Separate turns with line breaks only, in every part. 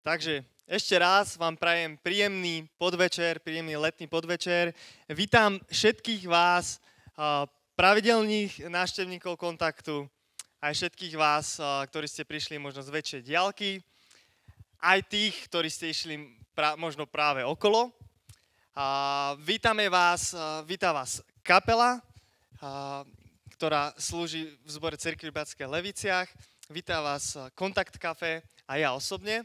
Takže ešte raz vám prajem príjemný podvečer, príjemný letný podvečer. Vítam všetkých vás, pravidelných návštevníkov Kontaktu, aj všetkých vás, ktorí ste prišli možno z väčšej diaľky, aj tých, ktorí ste išli možno práve okolo. Vítame vás, víta vás kapela, ktorá slúži v zbore Cirkvi v Batských Leviciach. Víta vás Kontakt Café a ja osobne.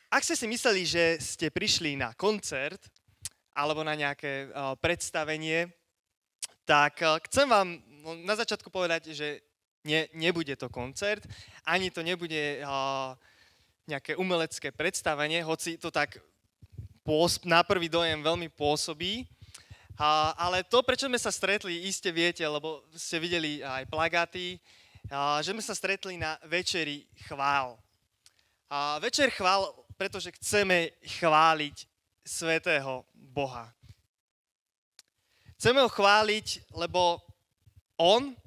Ak ste si mysleli, že ste prišli na koncert alebo na nejaké predstavenie, tak chcem vám na začiatku povedať, že nebude to koncert, ani to nebude nejaké umelecké predstavenie, hoci to tak na prvý dojem veľmi pôsobí. Ale to, prečo sme sa stretli, iste viete, lebo ste videli aj plagáty, že sme sa stretli na večeri chvál. Večer chvál, pretože chceme chváliť svätého Boha. Chceme ho chváliť, lebo on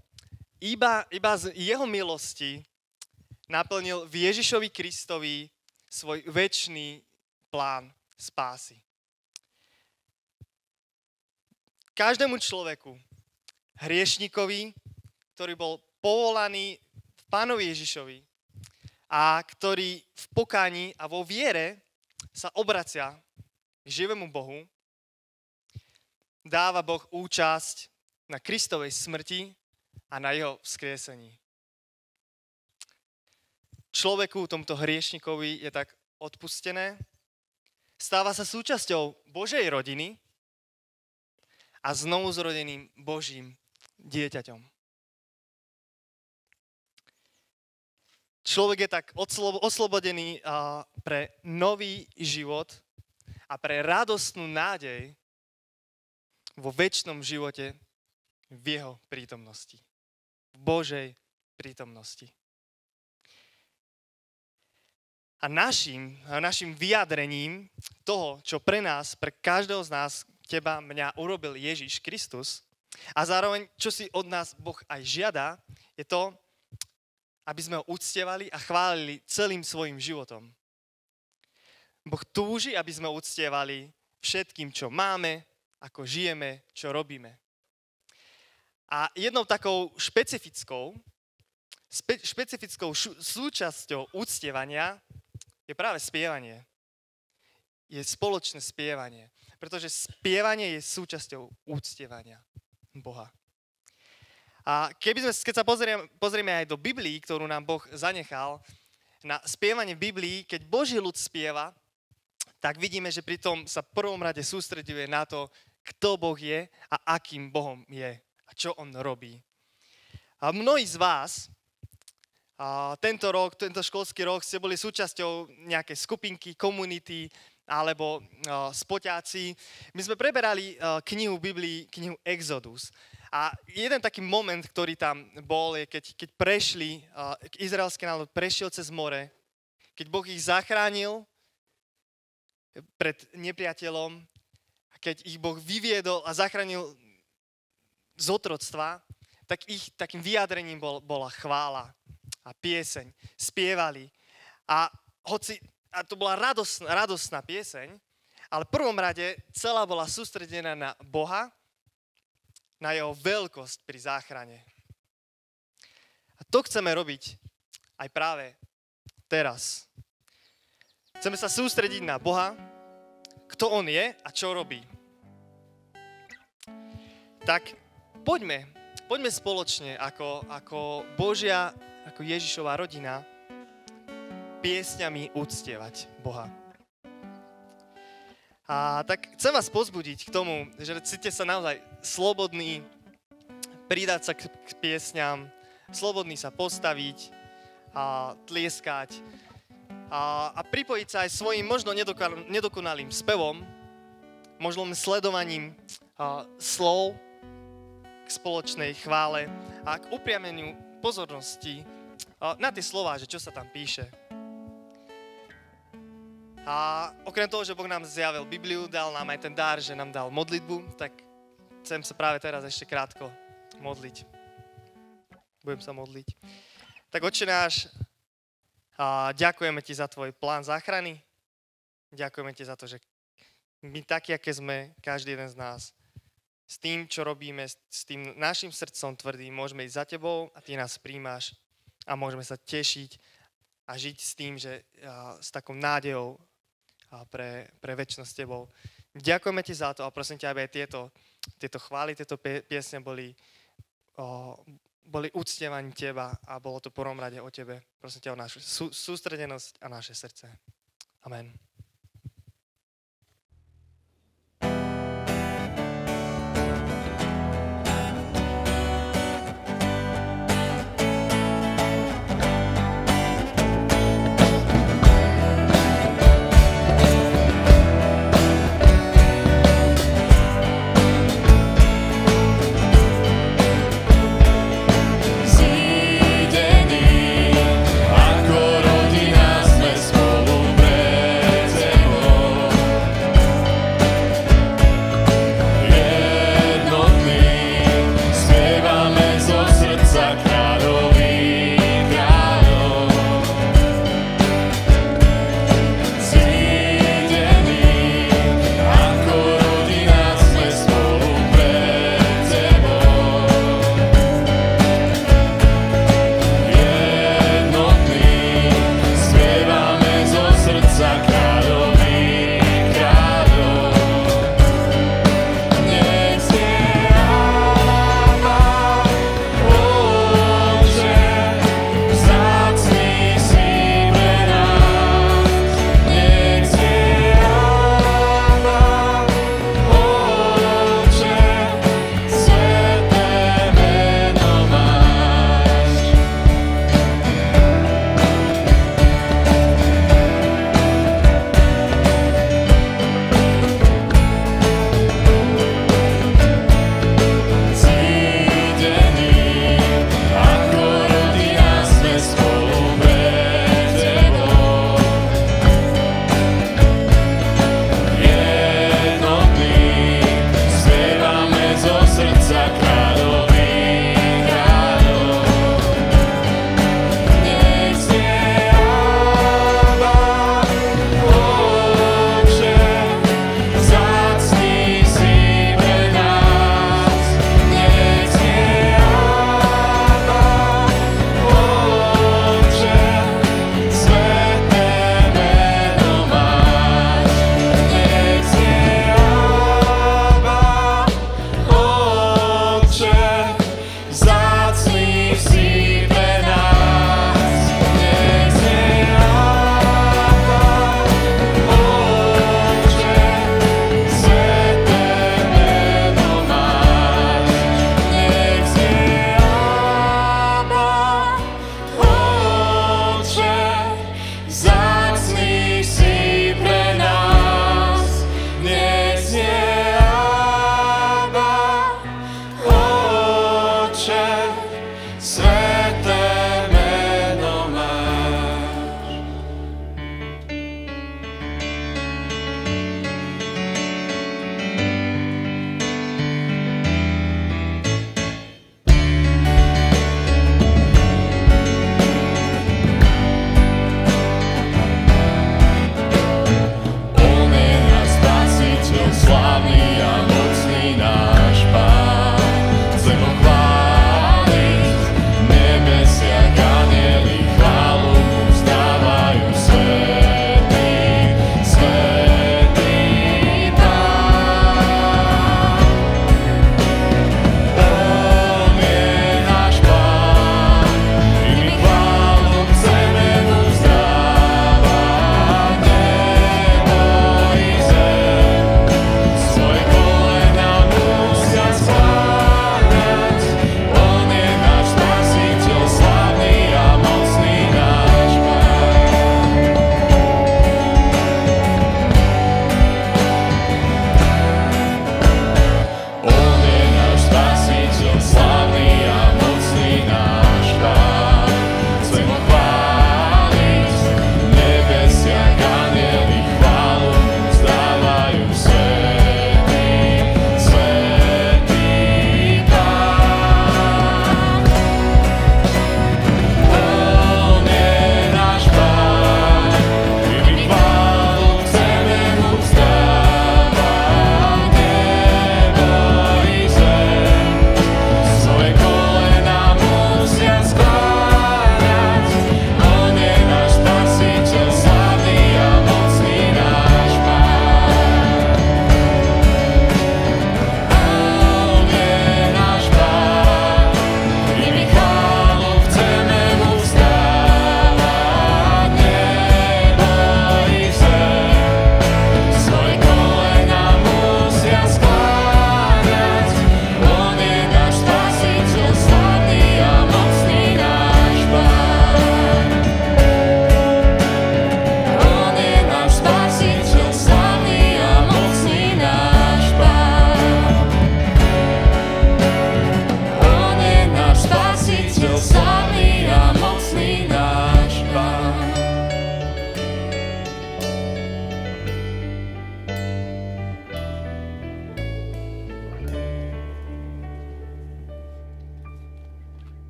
iba z jeho milosti naplnil v Ježišovi Kristovi svoj večný plán spásy. Každému človeku, hriešnikovi, ktorý bol povolaný v Pánovi Ježišovi a ktorý v pokáni a vo viere sa obracia k živému Bohu, dáva Boh účasť na Kristovej smrti a na jeho vzkriesení. Človeku, tomuto hriešnikovi, je tak odpustené, stáva sa súčasťou Božej rodiny a znovu zrodeným Božím dieťaťom. Človek je tak oslobodený pre nový život a pre radostnú nádej vo večnom živote v jeho prítomnosti. V Božej prítomnosti. A našim vyjadrením toho, čo pre nás, pre každého z nás, teba, mňa urobil Ježiš Kristus a zároveň, čo si od nás Boh aj žiada, je to, aby sme ho uctievali a chválili celým svojim životom. Boh túži, aby sme ho uctievali všetkým, čo máme, ako žijeme, čo robíme. A jednou takou špecifickou súčasťou uctievania je práve spievanie. Je spoločné spievanie. Pretože spievanie je súčasťou uctievania Boha. A keď sa pozrieme aj do Biblii, ktorú nám Boh zanechal, na spievanie v Biblii, keď Boží ľud spieva, tak vidíme, že pritom sa v prvom rade sústreďuje na to, kto Boh je a akým Bohom je a čo on robí. A mnohí z vás tento školský rok ste boli súčasťou nejakej skupinky, komunity alebo spoťáci. My sme preberali knihu Biblii, knihu Exodus. A jeden taký moment, ktorý tam bol, je keď izraelský národ prešiel cez more, keď Boh ich zachránil pred nepriateľom, a keď ich Boh vyviedol a zachránil z otroctva, tak ich takým vyjadrením bola chvála a pieseň. Spievali. A to bola radostná pieseň, ale v prvom rade celá bola sústredená na Boha, na jeho veľkosť pri záchrane. A to chceme robiť aj práve teraz. Chceme sa sústrediť na Boha, kto on je a čo robí. Tak poďme spoločne ako Božia, ako Ježišova rodina piesňami uctievať Boha. A tak chcem vás pozbudiť k tomu, že cíte sa naozaj slobodní pridať sa k piesňam, slobodní sa postaviť a tlieskať a pripojiť sa aj svojim možno nedokonalým spevom, možno sledovaním slov k spoločnej chvále a k upriameniu pozornosti na tie slová, že čo sa tam píše. A okrem toho, že Boh nám zjavil Bibliu, dal nám aj ten dar, že nám dal modlitbu, tak chcem sa práve teraz ešte krátko modliť. Budem sa modliť. Tak Otče náš, Ďakujeme ti za tvoj plán záchrany. Ďakujeme ti za to, že my takí, aké sme, každý jeden z nás, s tým, čo robíme, s tým našim srdcom tvrdým, môžeme ísť za tebou a ty nás príjmaš a môžeme sa tešiť a žiť s tým, že s takou nádejou pre večnosť s tebou. Ďakujeme ti za to a prosím ťa, aby aj tieto chvály, tieto piesne boli uctievaním teba a bolo to v prvom rade o tebe. Prosím ťa o našu sústredenosť a naše srdce. Amen.
Zídení, ako rodina sme spolu pred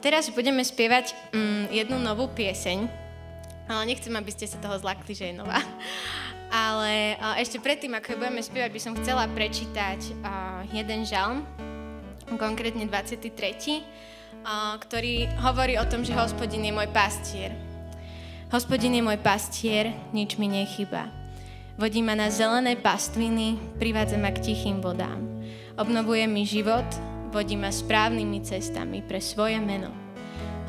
Teraz budeme spievať jednu novú pieseň, ale nechcem, aby ste sa toho zlakli, že je nová. Ale ešte predtým, ako budeme spievať, by som chcela prečítať jeden žalm, konkrétne 23., ktorý hovorí o tom, že Hospodin je môj pastier. Hospodin je môj pastier, nič mi nechýba. Vodí ma na zelené pastviny, privádza ma k tichým vodám. Obnovuje mi život, vodí ma správnymi cestami pre svoje meno.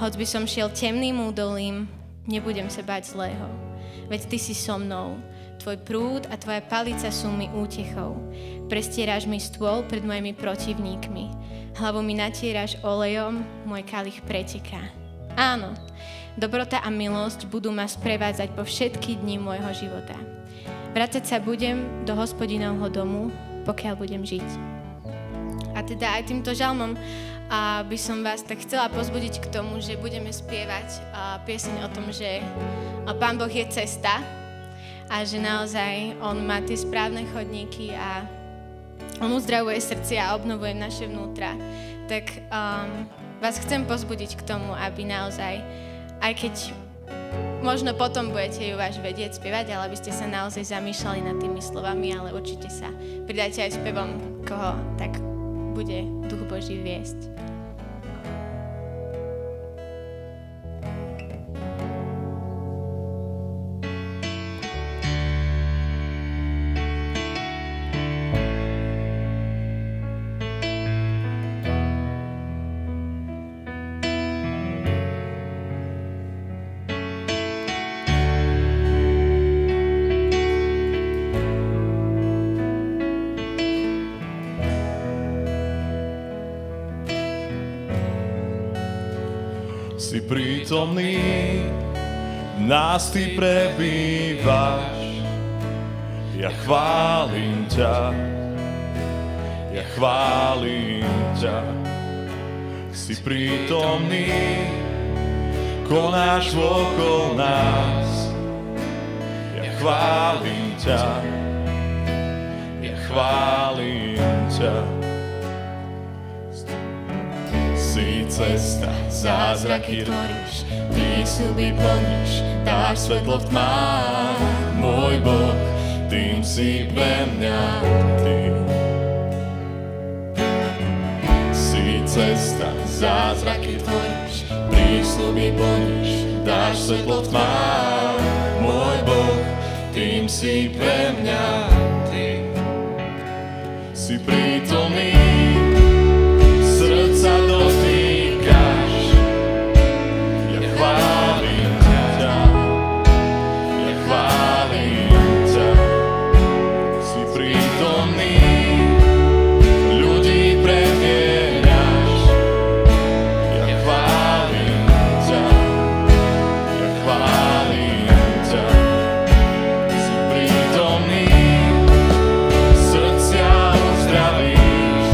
Hoď by som šiel temným údolím, nebudem sa báť zlého. Veď ty si so mnou, tvoj prúd a tvoja palica sú mi útechou. Prestieráš mi stôl pred mojimi protivníkmi. Hlavu mi natieraš olejom, môj kalich preteká. Áno, dobrota a milosť budú ma sprevádzať po všetky dni môjho života. Vracať sa budem do Hospodinovho domu, pokiaľ budem žiť. A teda aj týmto žalmom by som vás tak chcela pozbudiť k tomu, že budeme spievať pieseň o tom, že Pán Boh je cesta a že naozaj On má tie správne chodníky a On uzdravuje srdcia a obnovuje naše vnútra. Tak vás chcem pozbudiť k tomu, aby naozaj, aj keď možno potom budete ju váš vedieť spievať, ale aby ste sa naozaj zamýšľali nad tými slovami, ale určite sa pridajte aj spevom, koho tak bude Duch Boží viesť.
Si prítomný, v nás ty prebývaš. Ja chválim ťa, ja chválim ťa. Si prítomný, konáš okolo nás. Ja chválim ťa, ja chválim ťa. Si cesta, zázraky tvoríš, prísľuby plníš, dáš svetlo v tmách. Môj Boh, tým si pre mňa ty. Si cesta, zázraky tvoríš, prísľuby plníš, dáš svetlo v tmách. Môj Boh, tým si pre mňa ty. Si prítomný, srdca dotýkaš, ja chválim ťa, ja chválim ťa. Si prítomný, ľudí premieňaš, ja chválim ťa, ja chválim ťa. Si prítomný, srdcia uzdravíš,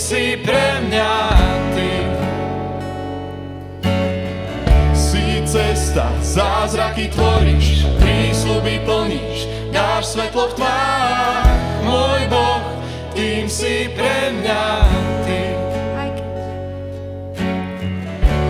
si pre mňa ty. Si cesta, zázraky tvoríš, prísľuby plníš, dáš svetlo v tmách, môj Boh, tým si pre mňa ty.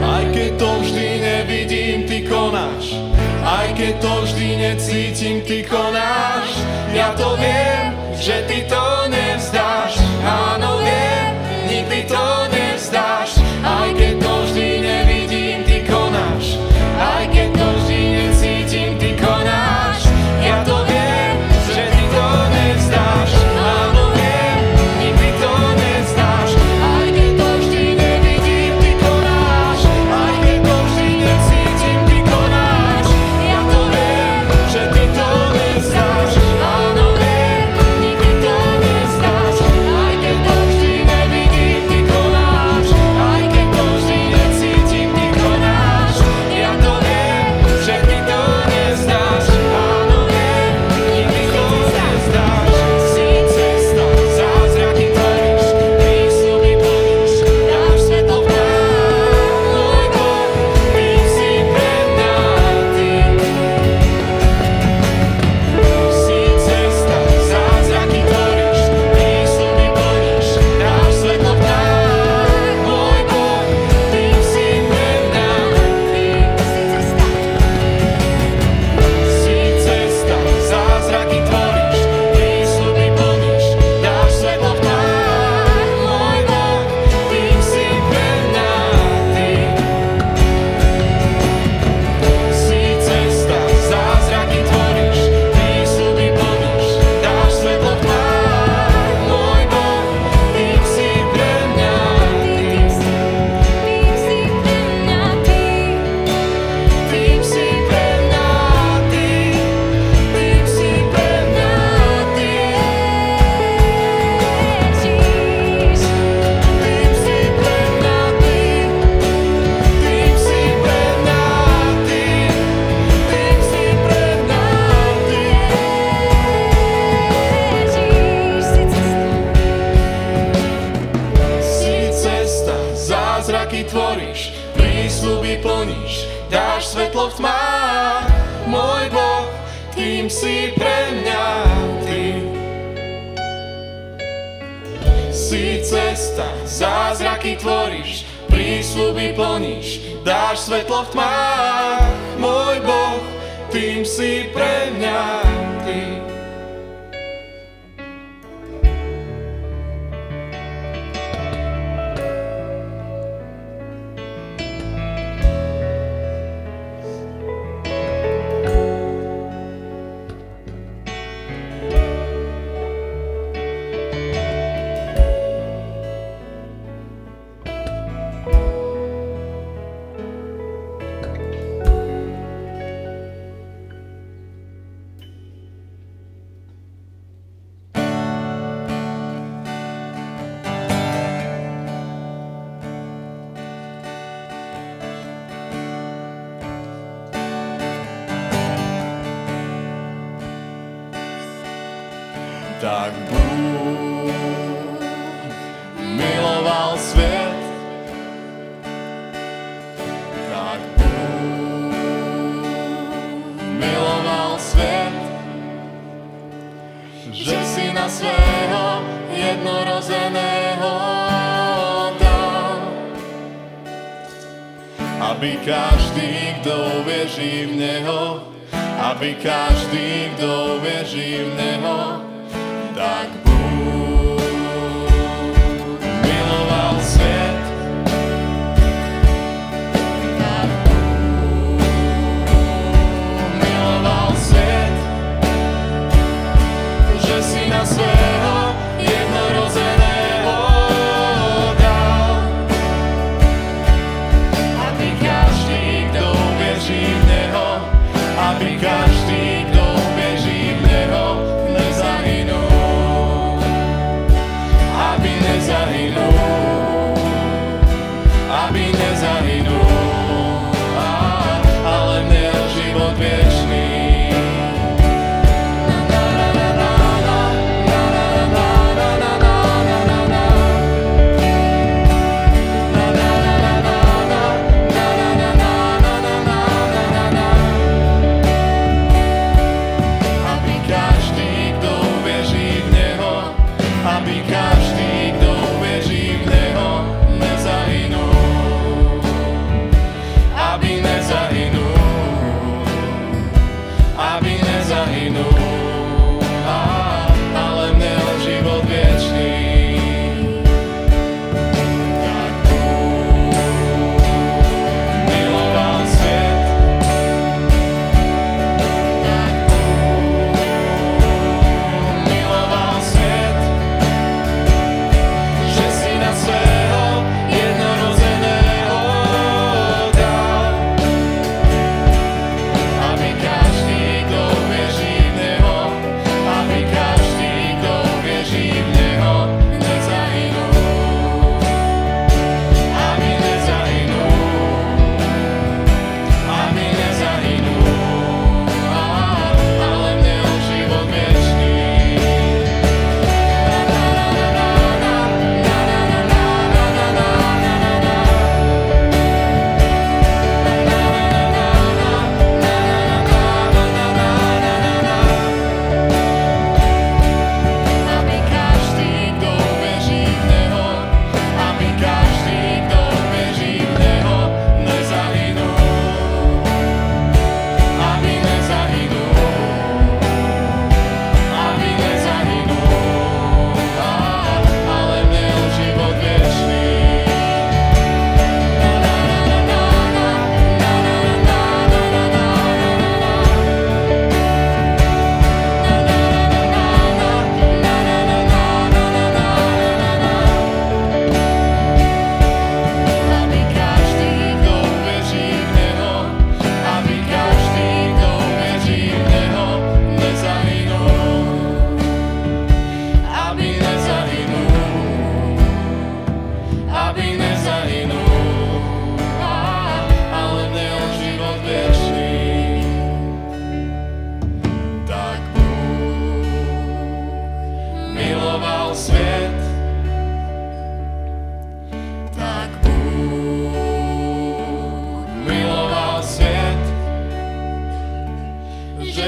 Aj keď to vždy nevidím, ty konáš, aj keď to vždy necítim, ty konáš. Ja to viem, že ty to nevzdáš. Áno, viem, nikdy to nevzdáš. Aj keď to vždy nevidím, ty konáš, aj keď to vždy necítim, ty konáš. Ja to viem, že ty to nevzdáš. Áno, viem, nikdy to nevzdáš. Aj keď to vždy nevidím, ty konáš, aj keď to vždy necítim, ty konáš. Ja to viem, že ty to nevzdáš. Áno, viem, nikdy to nevzdáš. Aj keď to vždy nevidím, ty konáš, aj keď to vždy necítim, ty konáš. Ja to viem, že ty to nevzdáš. Áno, viem, nikdy to nevzdáš. Si cesta, zázraky tvoríš, prísľuby plníš, dáš svetlo v tmách, môj Boh, ty si pre mňa ty. Si cesta, zázraky tvoríš, prísľuby plníš, dáš svetlo v tmách, môj Boh, ty si pre mňa ty. Si cesta, zázraky tvoríš, prísľuby plníš, dáš svetlo v tmách, môj Boh, ty si pre mňa ty. Si cesta, zázraky tvoríš, prísľuby plníš, dáš svetlo v tmách, môj Boh, ty si pre mňa ty. Tým si pre mňa ty. Tým si pre mňa ty. Tým si pre mňa ty. Tým si pre mňa ty. Tým si pre mňa ty. Si cesta, zázraky tvoríš, prísľuby plníš, dáš svetlo v tmách, môj Boh, tým si pre mňa ty. Si cesta, zázraky tvoríš, prísľuby plníš, dáš svetlo v tmách, môj Boh, tým si pre mňa ty. Tak Bůh miloval svět, tak Bůh miloval svět, že si na svého jednorozeného dal, aby každý, kdo věří v něho, aby každý, kdo věří v něho, tak Bůh miloval svět. Tak Bůh miloval svět, že si na svého jednorozeného dal, aby každý, kdo věří v něho, aby každý, kdo věří v něho, nezahynul. Aby nezahynul, ale měl život věčný.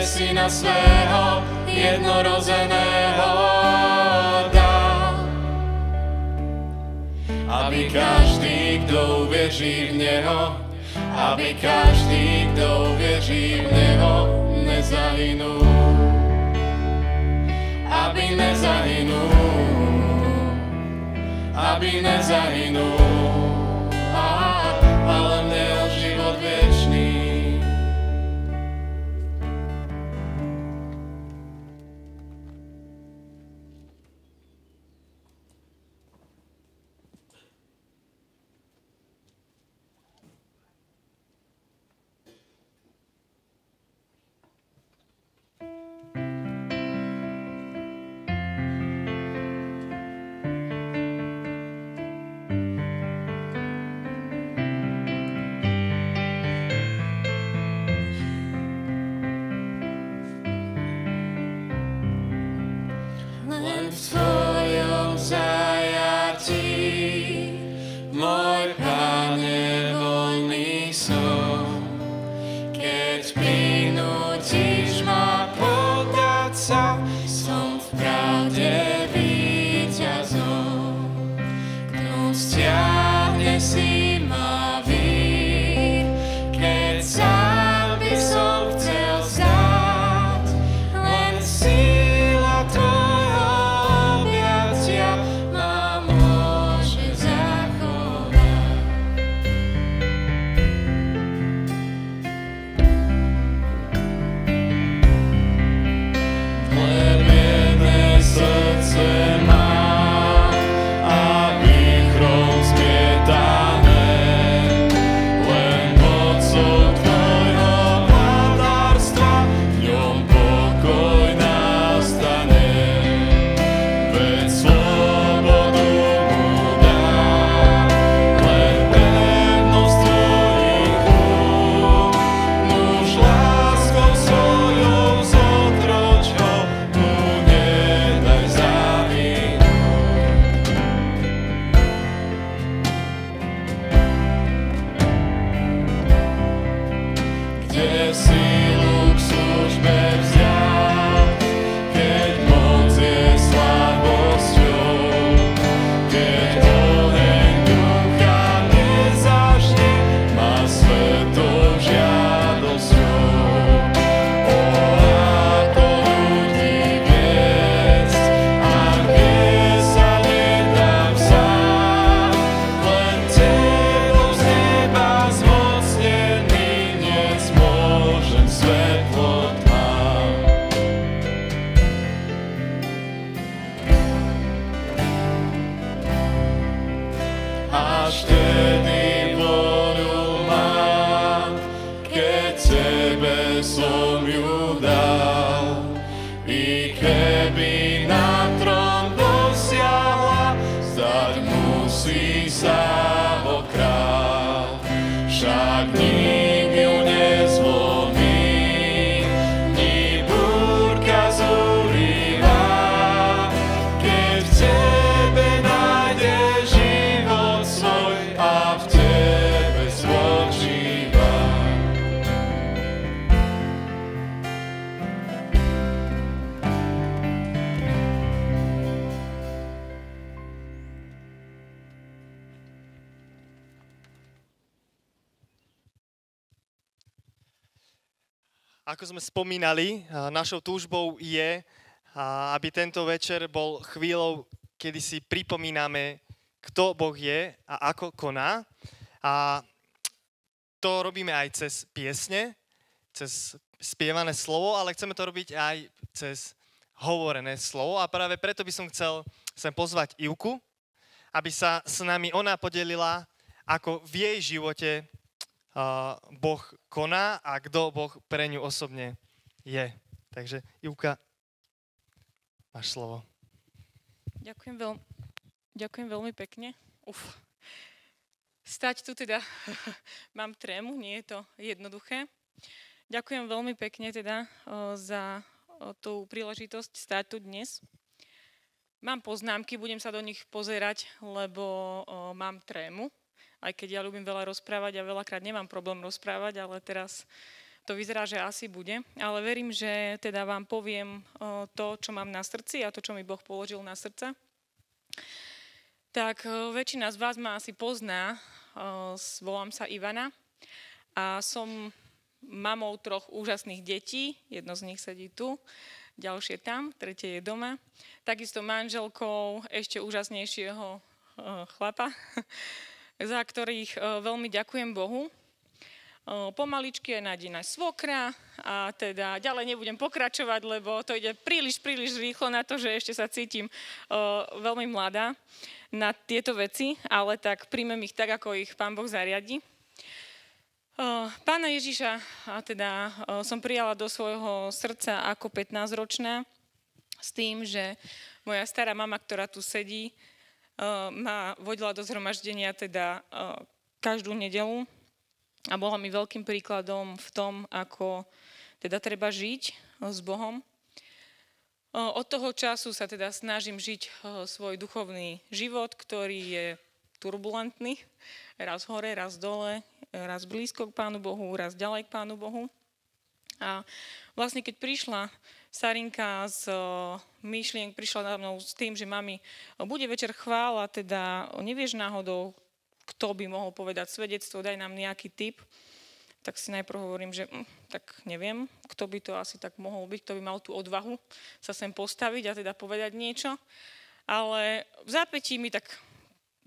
Syna svého jednorozeného dal, aby každý, kto uverí v Neho, aby každý, kto uverí v Neho, nezahynul, aby nezahynul, aby nezahynul, ale měl život věčný. Len v tvojom zajatí, môj Pane, voľný som. Keď prinútiš ma poddať sa, som v pravde víťazom. Kto stiahne si ma vír, keď sám by som chcel stáť, len síla tvojho objatia ma môže zachovať. Vlebené srdce mám a výchrom zmietané, len mocou tvojho vladárstva v ňom pokoj nastane. Veď slobodu mu dá, len pevnosť tvojich rúk. Nuž láskou svojou zotroč ho, mu nedaj zahynúť. Kde sílu k službe vziať, keď moc je slabosťou, keď oheň ducha nezažne, má svetou žiadosťou. O, ako ľudí viesť, a kde sa nedá vzáť, len tebou z neba zmocnený dnes môžem svetlo tmám. Až vtedy vôľu mám, keď tebe som ju dal. I keby na trón dosiahla, zdať musí sa ho král. Však nik ju nezlomí, ni búrka zúrivá, keď v tebe nájde život svoj a v tebe spočíva.
Ako sme spomínali, našou túžbou je, aby tento večer bol chvíľou, kedy si pripomíname, kto Boh je a ako koná. A to robíme aj cez piesne, cez spievané slovo, ale chceme to robiť aj cez hovorené slovo. A práve preto by som chcel sem pozvať Ivku, aby sa s nami ona podelila, ako v jej živote Boh koná a kto Boh pre ňu osobne je. Takže Ivka, máš slovo.
Ďakujem veľmi pekne. Stať tu teda, mám trému, nie je to jednoduché. Ďakujem veľmi pekne teda za tú príležitosť stať tu dnes. Mám poznámky, budem sa do nich pozerať, lebo mám trému. Aj keď ja ľúbim veľa rozprávať a veľakrát nemám problém rozprávať, ale teraz to vyzerá, že asi bude, ale verím, že teda vám poviem to, čo mám na srdci a to, čo mi Boh položil na srdce. Tak väčšina z vás ma asi pozná, volám sa Ivana a som mamou 3 úžasných detí, jedno z nich sedí tu, ďalšie tam, tretie je doma. Takisto manželkou ešte úžasnejšieho chlapa, za ktorých veľmi ďakujem Bohu. Pomaličky je nádená svokra a teda ďalej nebudem pokračovať, lebo to ide príliš rýchlo na to, že ešte sa cítim veľmi mladá na tieto veci, ale tak príjmem ich tak, ako ich Pán Boh zariadi. Pána Ježiša teda som prijala do svojho srdca ako 15-ročná s tým, že moja stará mama, ktorá tu sedí, ma vodila do zhromaždenia teda každú nedeľu a bola mi veľkým príkladom v tom, ako teda treba žiť s Bohom. Od toho času sa teda snažím žiť svoj duchovný život, ktorý je turbulentný, raz hore, raz dole, raz blízko k Pánu Bohu, raz ďalej k Pánu Bohu. A vlastne keď prišla Sarinka z myšlienk, prišla na mnou s tým, že mami, bude večer chvála, teda nevieš náhodou, kto by mohol povedať svedectvo, daj nám nejaký tip. Tak si najprv hovorím, že tak neviem, kto by to asi tak mohol byť, kto by mal tú odvahu sa sem postaviť a teda povedať niečo. Ale v zápätí mi tak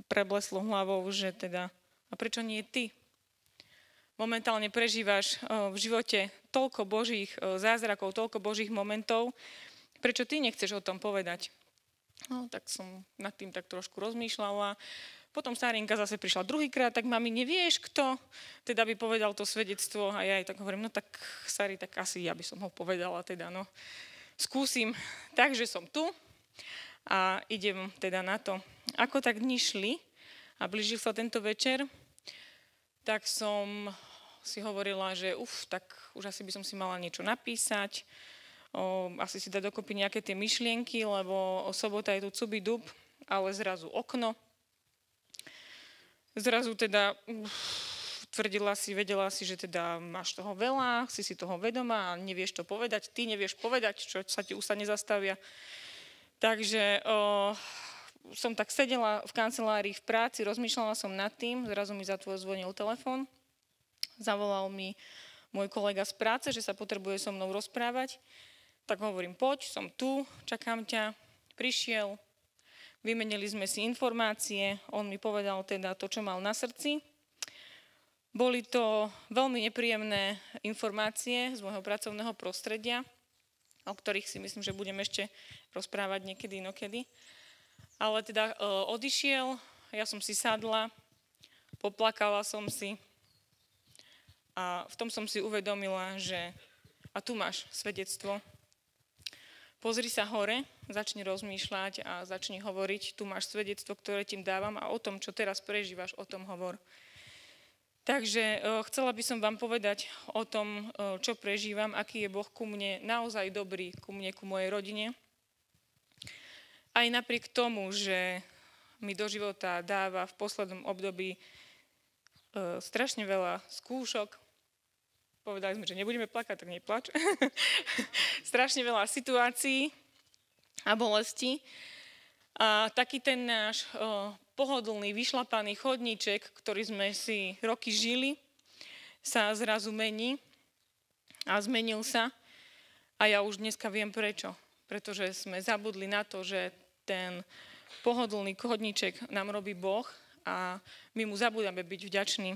prebleslo hlavou, že teda, a prečo nie ty? Momentálne prežívaš v živote toľko Božích zázrakov, toľko Božích momentov, prečo ty nechceš o tom povedať? No, tak som nad tým tak trošku rozmýšľala. Potom Sarinka zase prišla druhýkrát, tak mami, nevieš kto? Teda by povedal to svedectvo a ja jej tak hovorím, no tak Sari, tak asi ja by som ho povedala, teda no. Skúsim, takže som tu a idem teda na to. Ako tak dni šli a blížil sa tento večer, tak som si hovorila, že tak už asi by som si mala niečo napísať, asi si dať dokopy nejaké tie myšlienky, lebo sobota je tu cubidub, ale zrazu okno. Zrazu teda tvrdila si, vedela si, že teda máš toho veľa, si toho vedomá a nevieš to povedať, ty nevieš povedať, čo sa ti ústa nezastavia. Takže som tak sedela v kancelárii v práci, rozmýšľala som nad tým, zrazu mi zvonil telefón, zavolal mi môj kolega z práce, že sa potrebuje so mnou rozprávať, tak hovorím, poď, som tu, čakám ťa, prišiel, vymenili sme si informácie, on mi povedal teda to, čo mal na srdci. Boli to veľmi nepríjemné informácie z môjho pracovného prostredia, o ktorých si myslím, že budem ešte rozprávať niekedy inokedy. Ale teda odišiel, ja som si sadla, poplakala som si a v tom som si uvedomila, že a tu máš svedectvo. Pozri sa hore, začni rozmýšľať a začni hovoriť, tu máš svedectvo, ktoré ti dávam a o tom, čo teraz prežívaš, o tom hovor. Takže chcela by som vám povedať o tom, čo prežívam, aký je Boh ku mne naozaj dobrý, ku mne, ku mojej rodine. Aj napriek tomu, že mi do života dáva v poslednom období strašne veľa skúšok, povedali sme, že nebudeme plakať, tak neplač. Strašne veľa situácií a bolesti. A taký ten náš pohodlný, vyšlapaný chodníček, ktorý sme si roky žili, sa zrazu mení a zmenil sa. A ja už dneska viem prečo. Pretože sme zabudli na to, že ten pohodlný chodníček nám robí Boh a my mu zabúdame byť vďační.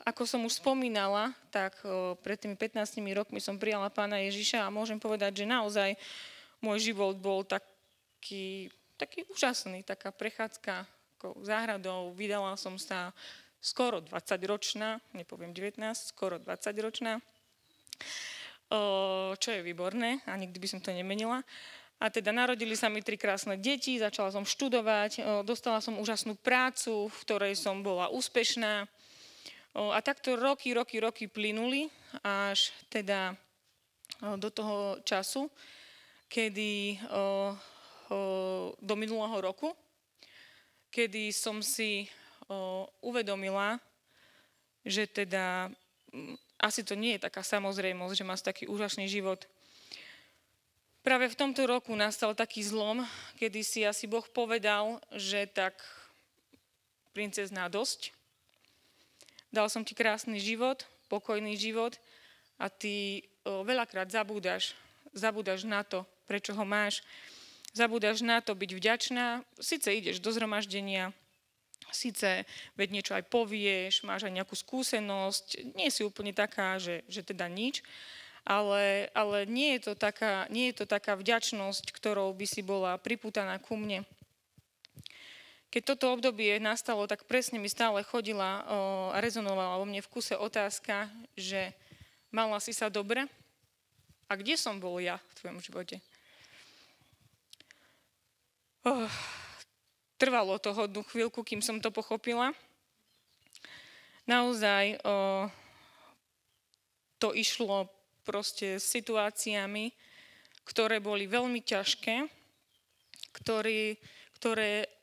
Ako som už spomínala, tak pred tými 15 rokmi som prijala Pána Ježiša a môžem povedať, že naozaj môj život bol taký úžasný, taká prechádzka záhradou. Vydala som sa skoro 20-ročná, nepoviem 19, skoro 20-ročná, čo je výborné a nikdy by som to nemenila. A teda narodili sa mi 3 krásne deti, začala som študovať, dostala som úžasnú prácu, v ktorej som bola úspešná. A takto roky plynuli až teda do toho času, kedy do minulého roku, kedy som si uvedomila, že teda asi to nie je taká samozrejmosť, že má taký úžasný život. Práve v tomto roku nastal taký zlom, kedy si asi Boh povedal, že tak princezná dosť. Dal som ti krásny život, pokojný život a ty veľakrát zabúdaš na to, prečo ho máš. Zabúdaš na to byť vďačná. Sice ideš do zhromaždenia, síce veď niečo aj povieš, máš aj nejakú skúsenosť, nie si úplne taká, že teda nič, ale nie je to taká vďačnosť, ktorou by si bola pripútaná ku mne. Keď toto obdobie nastalo, tak presne mi stále chodila a rezonovala vo mne v kuse otázka, že mala si sa dobre? A kde som bol ja v tvojom živote? Trvalo to hodnú chvíľku, kým som to pochopila. Naozaj to išlo proste s situáciami, ktoré boli veľmi ťažké, ktoré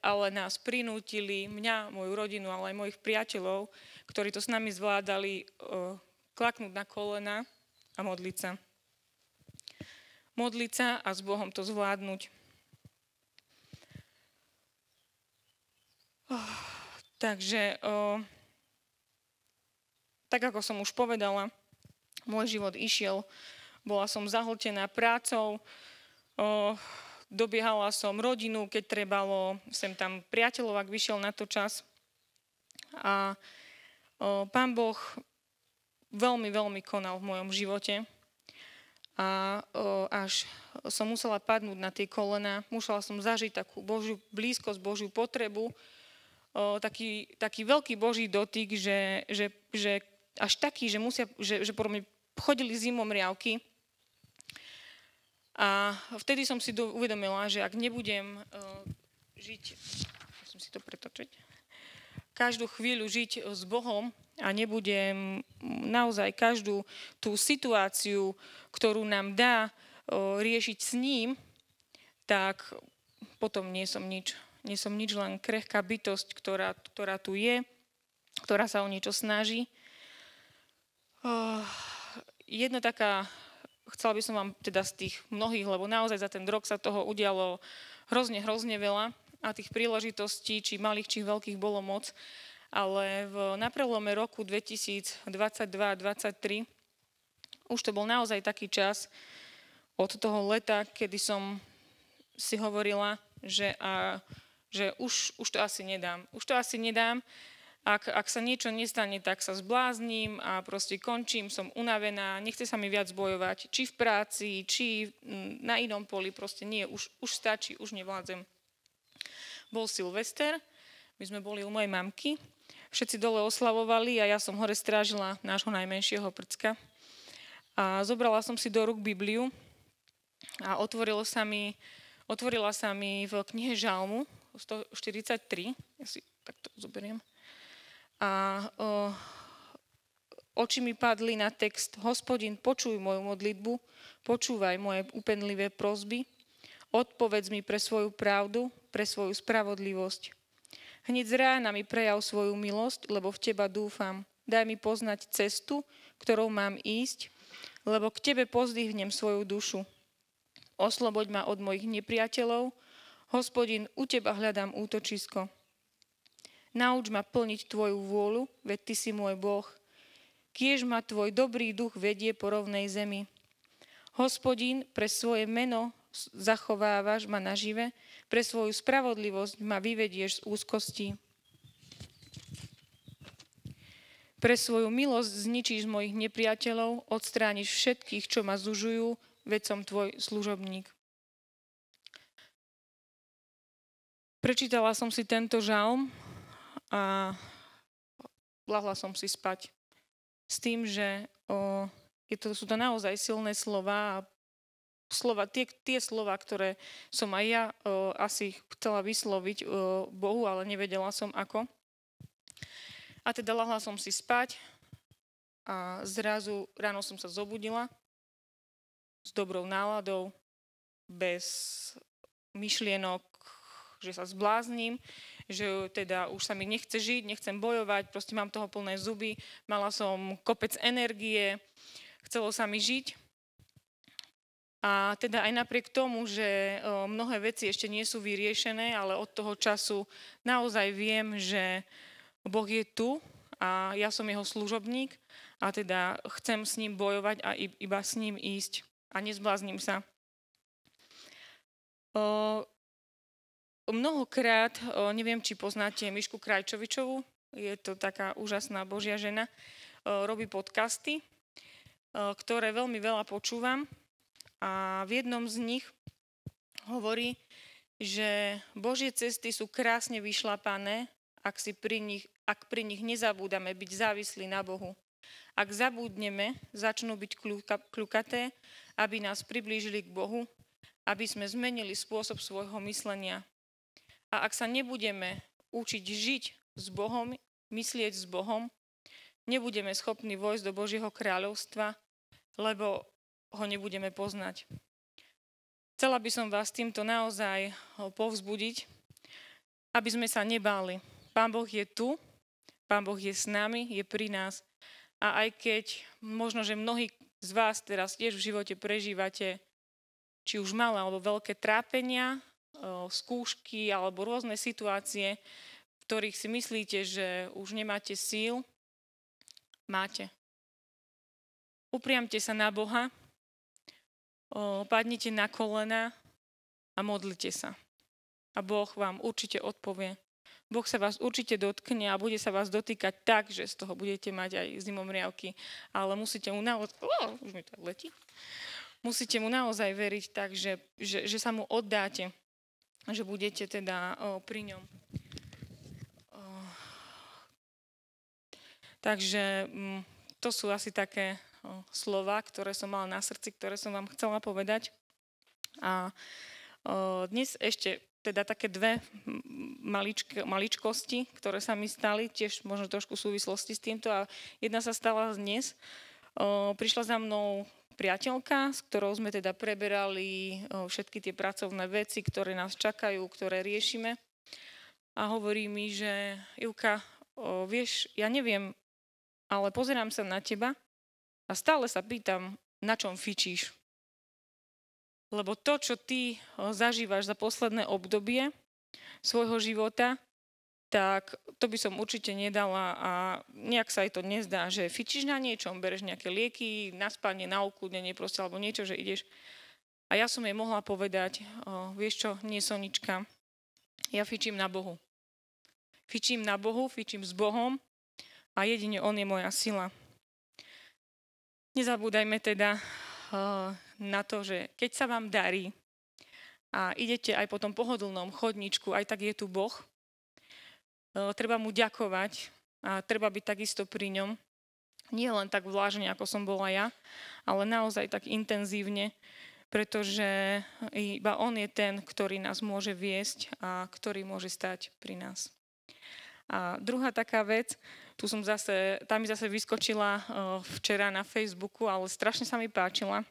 ale nás prinútili, mňa, moju rodinu, ale aj mojich priateľov, ktorí to s nami zvládali, klaknúť na kolena a modliť sa. Modliť sa a s Bohom to zvládnuť. Takže, tak ako som už povedala, môj život išiel, bola som zahltená prácou, dobiehala som rodinu, keď trebalo, sem tam priateľov, ak vyšiel na to čas. A Pán Boh veľmi, veľmi konal v mojom živote. A až som musela padnúť na tie kolená, musela som zažiť takú Božiu blízkosť, Božiu potrebu, taký veľký Boží dotyk, že až taký, že po mne chodili zimomriavky. A vtedy som si uvedomila, že ak nebudem žiť, musím si to pretočiť, každú chvíľu žiť s Bohom a nebudem naozaj každú tú situáciu, ktorú nám dá, riešiť s ním, tak potom nie som nič. Nie som nič, len krehká bytosť, ktorá tu je, ktorá sa o niečo snaží. Jedna taká, chcela by som vám teda z tých mnohých, lebo naozaj za ten rok sa toho udialo hrozne veľa a tých príležitostí, či malých, či veľkých, bolo moc. Ale na prelome roku 2022-2023 už to bol naozaj taký čas od toho leta, kedy som si hovorila, že už to asi nedám. Už to asi nedám. Ak sa niečo nestane, tak sa zblázním a proste končím, som unavená, nechce sa mi viac bojovať, či v práci, či na inom poli, proste nie, už stačí, už nevládzem. Bol Silvester, my sme boli u mojej mamky, všetci dole oslavovali a ja som hore strážila nášho najmenšieho prcka. A zobrala som si do rúk Bibliu a otvorila sa mi v knihe Žalmu 143, ja si takto zoberiem. A oči mi padli na text: Hospodin, počuj moju modlitbu, počúvaj moje úpenlivé prosby, odpovedz mi pre svoju pravdu, pre svoju spravodlivosť. Hneď z rána mi prejav svoju milosť, lebo v teba dúfam. Daj mi poznať cestu, ktorou mám ísť, lebo k tebe pozdvihnem svoju dušu. Osloboď ma od mojich nepriateľov, Hospodin, u teba hľadám útočisko. Nauč ma plniť tvoju vôľu, veď ty si môj Boh. Kiež ma tvoj dobrý duch vedie po rovnej zemi. Hospodin, pre svoje meno zachovávaš ma nažive, pre svoju spravodlivosť ma vyvedieš z úzkosti. Pre svoju milosť zničíš mojich nepriateľov, odstrániš všetkých, čo ma zužujú, veď som tvoj služobník. Prečítala som si tento žalm a ľahla som si spať s tým, že sú to naozaj silné slova, tie slova, ktoré som aj ja asi chcela vysloviť Bohu, ale nevedela som ako. A teda ľahla som si spať a zrazu ráno som sa zobudila s dobrou náladou, bez myšlienok, že sa zblázním, že teda už sa mi nechce žiť, nechcem bojovať, proste mám toho plné zuby, mala som kopec energie, chcelo sa mi žiť. A teda aj napriek tomu, že mnohé veci ešte nie sú vyriešené, ale od toho času naozaj viem, že Boh je tu a ja som jeho služobník a teda chcem s ním bojovať a iba s ním ísť a nezblázním sa. Mnohokrát, neviem, či poznáte Mišku Krajčovičovú, je to taká úžasná Božia žena, robí podcasty, ktoré veľmi veľa počúvam. A v jednom z nich hovorí, že Božie cesty sú krásne vyšlapané, ak pri nich nezabúdame byť závislí na Bohu. Ak zabudneme, začnú byť kľukaté, aby nás priblížili k Bohu, aby sme zmenili spôsob svojho myslenia. A ak sa nebudeme učiť žiť s Bohom, myslieť s Bohom, nebudeme schopní vojsť do Božieho kráľovstva, lebo ho nebudeme poznať. Chcela by som vás týmto naozaj povzbudiť, aby sme sa nebáli. Pán Boh je tu, Pán Boh je s nami, je pri nás. A aj keď možno, že mnohí z vás teraz tiež v živote prežívate či už malé alebo veľké trápenia, skúšky alebo rôzne situácie, v ktorých si myslíte, že už nemáte síl, máte. Upriamte sa na Boha, padnite na kolena a modlite sa. A Boh vám určite odpovie. Boh sa vás určite dotkne a bude sa vás dotýkať tak, že z toho budete mať aj zimomriavky. Ale musíte mu naozaj... už mi to letí. Musíte mu naozaj veriť tak, že sa mu oddáte. Že budete teda pri ňom. Takže to sú asi také slova, ktoré som mala na srdci, ktoré som vám chcela povedať. A dnes ešte teda také dve maličkosti, ktoré sa mi stali, tiež možno trošku v súvislosti s týmto. A jedna sa stala dnes. Prišla za mnou priateľka, s ktorou sme teda preberali všetky tie pracovné veci, ktoré nás čakajú, ktoré riešime. A hovorí mi, že Ivka, vieš, ja neviem, ale pozerám sa na teba a stále sa pýtam, na čom fičíš. Lebo to, čo ty zažívaš za posledné obdobie svojho života, tak to by som určite nedala a nejak sa jej to nezdá, že fičíš na niečom, bereš nejaké lieky, na spanie, na ukludnenie proste, alebo niečo, že ideš. A ja som jej mohla povedať, vieš čo, nie Sonička, ja fičím na Bohu. Fičím na Bohu, fičím s Bohom a jedine On je moja sila. Nezabúdajme teda na to, že keď sa vám darí a idete aj po tom pohodlnom chodničku, aj tak je tu Boh, treba mu ďakovať a treba byť takisto pri ňom. Nie len tak vlážne, ako som bola ja, ale naozaj tak intenzívne, pretože iba On je ten, ktorý nás môže viesť a ktorý môže stať pri nás. A druhá taká vec, tá mi zase vyskočila včera na Facebooku, ale strašne sa mi páčila.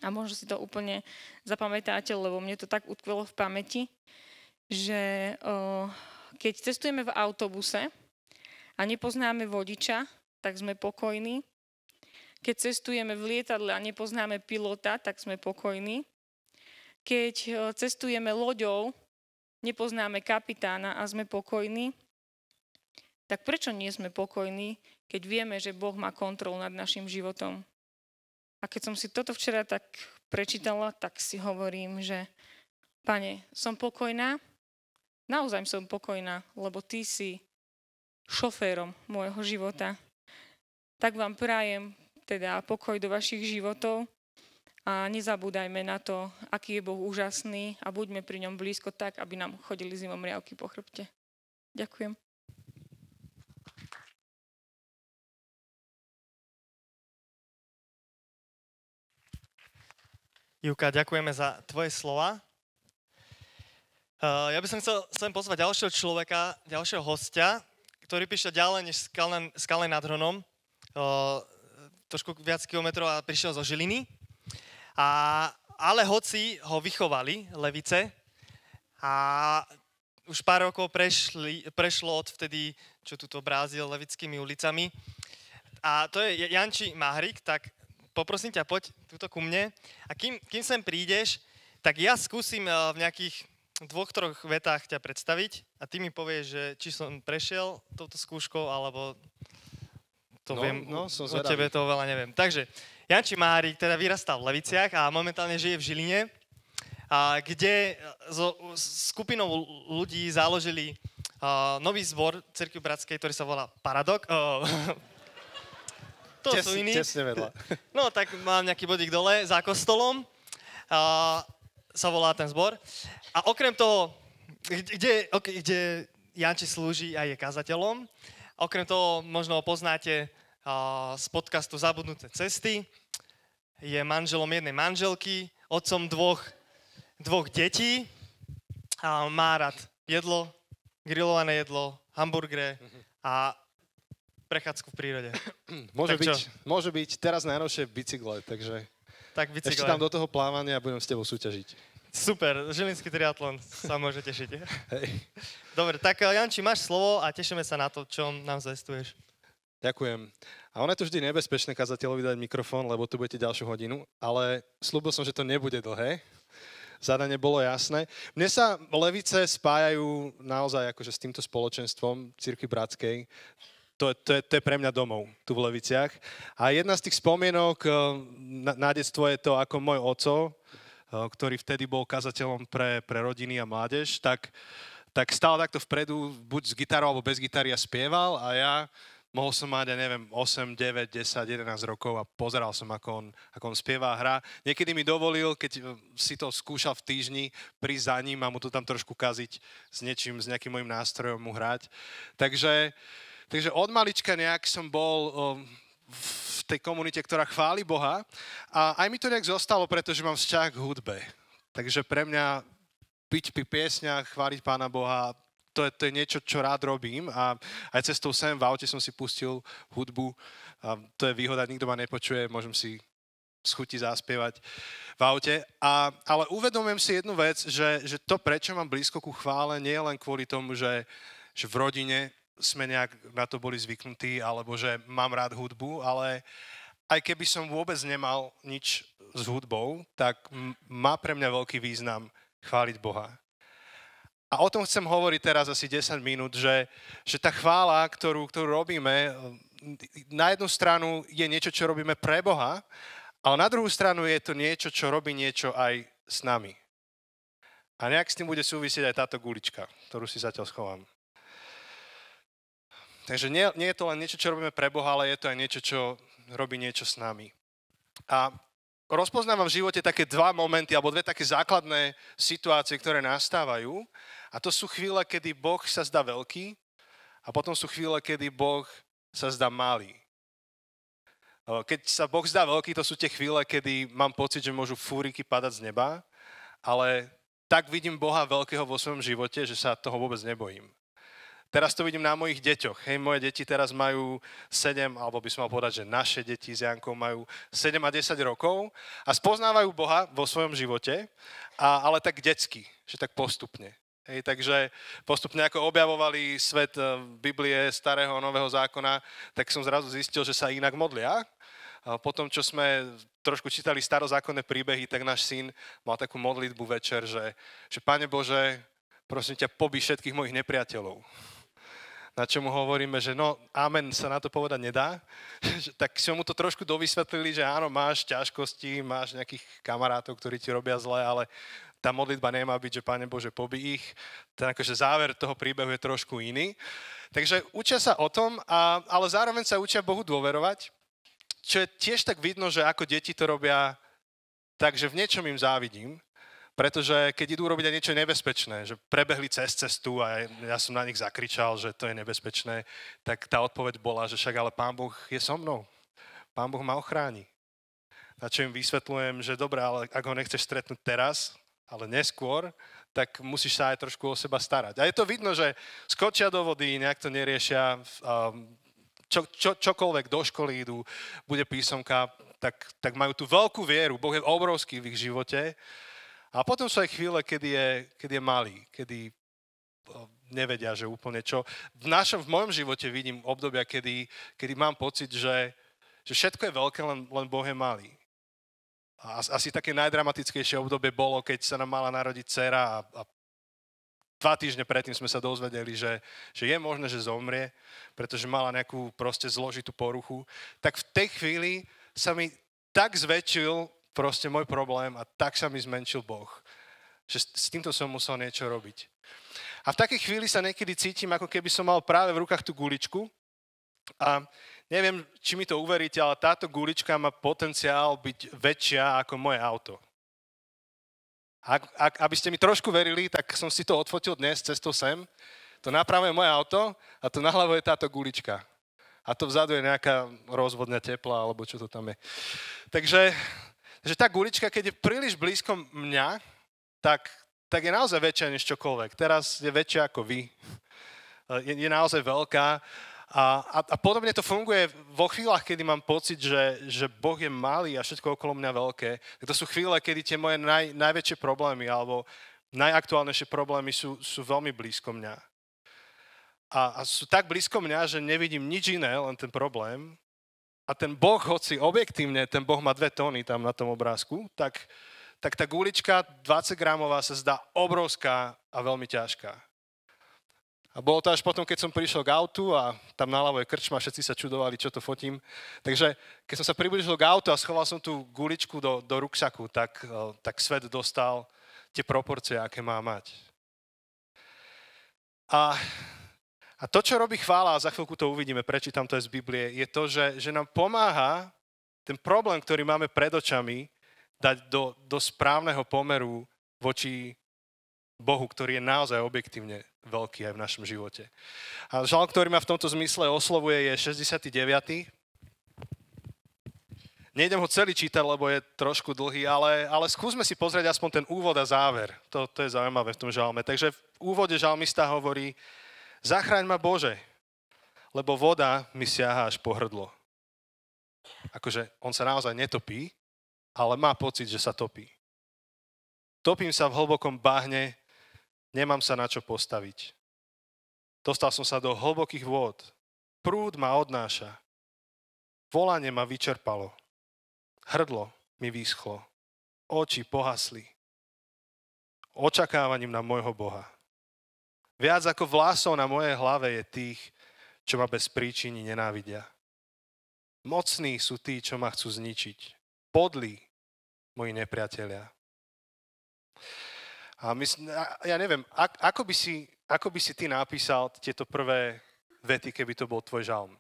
A možno si to úplne zapamätáte, lebo mne to tak utkvelo v pamäti, že keď cestujeme v autobuse a nepoznáme vodiča, tak sme pokojní. Keď cestujeme v lietadle a nepoznáme pilota, tak sme pokojní. Keď cestujeme loďou, nepoznáme kapitána a sme pokojní, tak prečo nie sme pokojní, keď vieme, že Boh má kontrolu nad našim životom? A keď som si toto včera tak prečítala, tak si hovorím, že Pane, som pokojná, naozaj som pokojná, lebo Ty si šoférom môjho života. Tak vám prajem teda pokoj do vašich životov a nezabúdajme na to, aký je Boh úžasný a buďme pri ňom blízko tak, aby nám chodili zimomriavky po chrbte. Ďakujem.
Ivka, ďakujeme za tvoje slova. Ja by som chcel sem pozvať ďalšieho človeka, ďalšieho hostia, ktorý píše ďalej než Skalné nad Hronom, trošku viac kilometrov a prišiel zo Žiliny. Ale hoci ho vychovali levice a už pár rokov prešlo od vtedy, čo tuto brázil levickými ulicami. A to je Janči Mahrik, tak poprosím ťa, poď tuto ku mne. A kým sem prídeš, tak ja skúsim v nejakých 2-3 vetách ťa predstaviť a ty mi povieš, že či som prešiel touto skúškou, alebo to viem, o tebe to veľa neviem. Takže Janči Mahrik teda vyrastal v Leviciach a momentálne žije v Žiline, kde so skupinou ľudí založili nový zbor Cirkvi Bratskej, ktorý sa volá Paradok. To sú iní.
Tesne vedľa.
No, tak mám nejaký bodík dole za kostolom. Sa volá ten zbor. A okrem toho, kde Janči slúži a je kazateľom, okrem toho možno ho poznáte z podcastu Zabudnuté cesty. Je manželom jednej manželky, otcom dvoch detí. A má rád jedlo, grillované jedlo, hamburgere a prechádzku v prírode.
Môže byť teraz najnovšie bicykle, takže
tak bicykle.
Ešte tam do toho plávania a budem s tebou súťažiť.
Super, žilinský triatlon sa môže tešiť.
Hej.
Dobre, tak Janči, máš slovo a tešíme sa na to, čo nám zvestuješ.
Ďakujem. A ono je to vždy nebezpečné kazateľovi dať mikrofón, lebo tu budete ďalšiu hodinu, ale slúbil som, že to nebude dlhé. Zadanie bolo jasné. Mne sa Levice spájajú naozaj akože s týmto spoločenstvom Cirkvi Bratskej. To je pre mňa domov, tu v Leviciach. A jedna z tých spomienok na detstvo je to, ako môj oco, ktorý vtedy bol kazateľom pre rodiny a mládež, tak stál takto vpredu, buď s gitarou alebo bez gitary a spieval a ja mohol som mať, ja neviem, 8, 9, 10, 11 rokov a pozeral som, ako on spieva a hrá. Niekedy mi dovolil, keď si to skúšal v týždni, prísť za ním a mu to tam trošku kaziť s nejakým mojim nástrojom mu hrať. Takže od malička nejak som bol v tej komunite, ktorá chváli Boha a aj mi to nejak zostalo, pretože mám vzťah k hudbe. Takže pre mňa byť pri piesňach, chváliť Pána Boha, to je niečo, čo rád robím a aj cestou sem v aute som si pustil hudbu a to je výhoda, nikto ma nepočuje, môžem si schutiť zaspievať v aute. Ale uvedomujem si jednu vec, že to, prečo mám blízko ku chvále, nie je len kvôli tomu, že v rodine sme nejak na to boli zvyknutí, alebo že mám rád hudbu, ale aj keby som vôbec nemal nič s hudbou, tak má pre mňa veľký význam chváliť Boha. A o tom chcem hovoriť teraz asi 10 minút, že tá chvála, ktorú robíme, na jednu stranu je niečo, čo robíme pre Boha, ale na druhú stranu je to niečo, čo robí niečo aj s nami. A nejak s tým bude súvisieť aj táto gulička, ktorú si zatiaľ schovám. Takže nie je to len niečo, čo robíme pre Boha, ale je to aj niečo, čo robí niečo s nami. A rozpoznávam v živote také dva momenty, alebo dve také základné situácie, ktoré nastávajú. A to sú chvíle, kedy Boh sa zdá veľký a potom sú chvíle, kedy Boh sa zdá malý. Keď sa Boh zdá veľký, to sú tie chvíle, kedy mám pocit, že môžu fúriky padať z neba, ale tak vidím Boha veľkého vo svojom živote, že sa toho vôbec nebojím. Teraz to vidím na mojich deťoch. Hej, moje deti teraz majú 7, alebo by som mal povedať, že naše deti s Jankou majú 7 a 10 rokov a spoznávajú Boha vo svojom živote, ale tak detsky, že tak postupne. Hej, takže postupne ako objavovali svet Biblie, starého a nového zákona, tak som zrazu zistil, že sa inak modlia. A potom, čo sme trošku čítali starozákonné príbehy, tak náš syn mal takú modlitbu večer, že Pane Bože, prosím ťa, pobij všetkých mojich nepriateľov. Na čo mu hovoríme, že no, amen, sa na to povedať nedá. Tak si mu to trošku dovysvetlili, že áno, máš ťažkosti, máš nejakých kamarátov, ktorí ti robia zle, ale tá modlitba nemá byť, že Pane Bože, pobij ich. Ten akože záver toho príbehu je trošku iný. Takže učia sa o tom, ale zároveň sa učia Bohu dôverovať, čo je tiež tak vidno, že ako deti to robia, takže v niečom im závidím. Pretože keď idú robiť aj niečo nebezpečné, že prebehli cez cestu a ja som na nich zakričal, že to je nebezpečné, tak tá odpoveď bola, že však ale Pán Boh je so mnou. Pán Boh ma ochráni. Na čo im vysvetľujem, že dobre, ale ak ho nechceš stretnúť teraz, ale neskôr, tak musíš sa aj trošku o seba starať. A je to vidno, že skočia do vody, nejak to neriešia, čokoľvek do školy idú, bude písomka, tak majú tú veľkú vieru. Boh je obrovský v ich živote. A potom sú aj chvíle, kedy je malý, kedy nevedia, že úplne čo. V mojom živote vidím obdobia, kedy mám pocit, že všetko je veľké, len Boh je malý. A asi také najdramatickejšie obdobie bolo, keď sa nám mala narodiť dcera a 2 týždne predtým sme sa dozvedeli, že je možné, že zomrie, pretože mala nejakú proste zložitú poruchu. Tak v tej chvíli sa mi tak zväčšil proste môj problém a tak sa mi zmenšil Boh, že s týmto som musel niečo robiť. A v takej chvíli sa niekedy cítim, ako keby som mal práve v rukách tú guličku a neviem, či mi to uveríte, ale táto gulička má potenciál byť väčšia ako moje auto. Aby ste mi trošku verili, tak som si to odfotil dnes cestou sem. To napravo je moje auto a to naľavo je táto gulička. A to vzadu je nejaká rozvodňa tepla, alebo čo to tam je. Takže tá gulička, keď je príliš blízko mňa, tak je naozaj väčšia než čokoľvek. Teraz je väčšia ako vy. Je naozaj veľká. A podobne to funguje vo chvíľach, kedy mám pocit, že Boh je malý a všetko okolo mňa veľké. To sú chvíle, kedy tie moje najväčšie problémy alebo najaktuálnejšie problémy sú veľmi blízko mňa. A sú tak blízko mňa, že nevidím nič iné, len ten problém. A ten Boh, hoci objektívne, ten Boh má 2 tóny tam na tom obrázku, tak tá gulička 20 gramová sa zdá obrovská a veľmi ťažká. A bolo to až potom, keď som prišiel k autu a tam naľavo je krčma, všetci sa čudovali, čo to fotím. Takže keď som sa priblížil k autu a schoval som tú guličku do ruksaku, tak svet dostal tie proporcie, aké má mať. A to, čo robí chvála, a za chvíľku to uvidíme, prečítam to aj z Biblie, je to, že nám pomáha ten problém, ktorý máme pred očami, dať do správneho pomeru voči Bohu, ktorý je naozaj objektívne veľký aj v našom živote. A žalm, ktorý ma v tomto zmysle oslovuje, je 69. Nejdem ho celý čítať, lebo je trošku dlhý, ale skúsme si pozrieť aspoň ten úvod a záver. To je zaujímavé v tom žalme. Takže v úvode žalmista hovorí: Zachráň ma Bože, lebo voda mi siaha až po hrdlo. Akože on sa naozaj netopí, ale má pocit, že sa topí. Topím sa v hlbokom bahne, nemám sa na čo postaviť. Dostal som sa do hlbokých vôd. Prúd ma odnáša. Volanie ma vyčerpalo. Hrdlo mi vyschlo. Oči pohasli. Očakávaním na môjho Boha. Viac ako vlasov na mojej hlave je tých, čo ma bez príčiny nenávidia. Mocní sú tí, čo ma chcú zničiť. Podlí moji nepriatelia. A ja neviem, ako by si ty napísal tieto prvé vety, keby to bol tvoj žalm?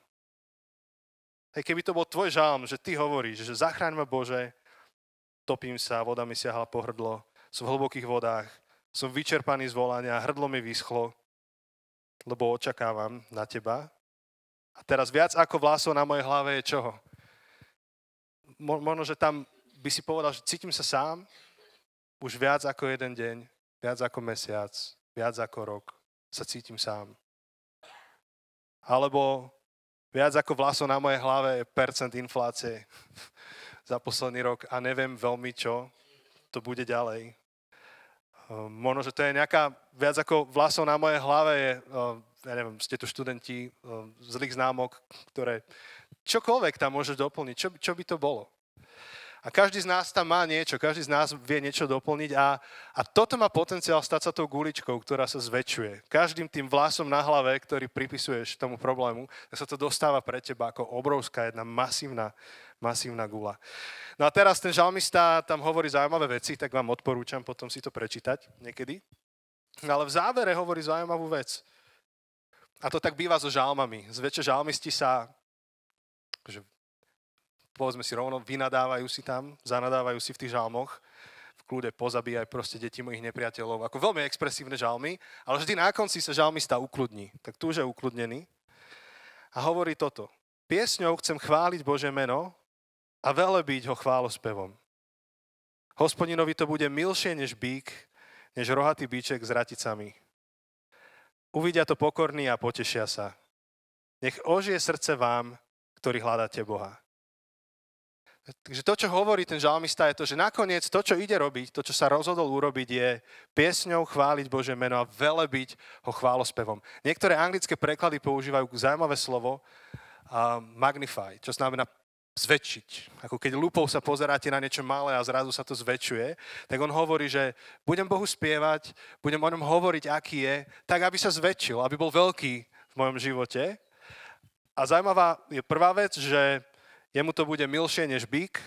Hej, keby to bol tvoj žalm, že ty hovoríš, že zachráň ma Bože, topím sa, voda mi siahala po hrdlo, som v hlbokých vodách, som vyčerpaný z volania, hrdlo mi vyschlo, lebo očakávam na teba. A teraz viac ako vlasov na mojej hlave je čoho? Možno, že tam by si povedal, že cítim sa sám, už viac ako jeden deň, viac ako mesiac, viac ako rok sa cítim sám. Alebo viac ako vlasov na mojej hlave je percent inflácie za posledný rok a neviem veľmi, čo to bude ďalej. Možno, že to je nejaká, viac ako vlasov na mojej hlave je, ja neviem, ste tu študenti zlých známok, ktoré čokoľvek tam môžeš doplniť, čo by to bolo. A každý z nás tam má niečo, každý z nás vie niečo doplniť a toto má potenciál stať sa tou guličkou, ktorá sa zväčšuje. Každým tým vlasom na hlave, ktorý pripisuješ tomu problému, tak sa to dostáva pre teba ako obrovská jedna masívna gula. No a teraz ten žalmista tam hovorí zaujímavé veci, tak vám odporúčam potom si to prečítať niekedy. Ale v závere hovorí zaujímavú vec. A to tak býva so žalmami. Zväčša žalmisti sa povedzme si rovno, vynadávajú si tam, zanadávajú si v tých žalmoch, v kľude pozabíjaj proste deti mojich nepriateľov, ako veľmi expresívne žalmy, ale vždy na konci sa žalmista ukludní. Tak tu už je ukludnený a hovorí toto. Piesňou chcem chváliť Božie meno a velebiť ho chválospevom. Hospodinovi to bude milšie než bík, než rohatý bíček s raticami. Uvidia to pokorní a potešia sa. Nech ožije srdce vám, ktorí hľadáte Boha. Takže to, čo hovorí ten žalmista, je to, že nakoniec to, čo ide robiť, to, čo sa rozhodol urobiť, je piesňou chváliť Božie meno a velebiť ho chválospevom. Niektoré anglické preklady používajú zaujímavé slovo magnify, čo znamená zväčšiť. Ako keď lupou sa pozeráte na niečo malé a zrazu sa to zväčšuje, tak on hovorí, že budem Bohu spievať, budem o ňom hovoriť, aký je, tak aby sa zväčšil, aby bol veľký v mojom živote. A zaujímavá je prvá vec, že jemu to bude milšie než bík.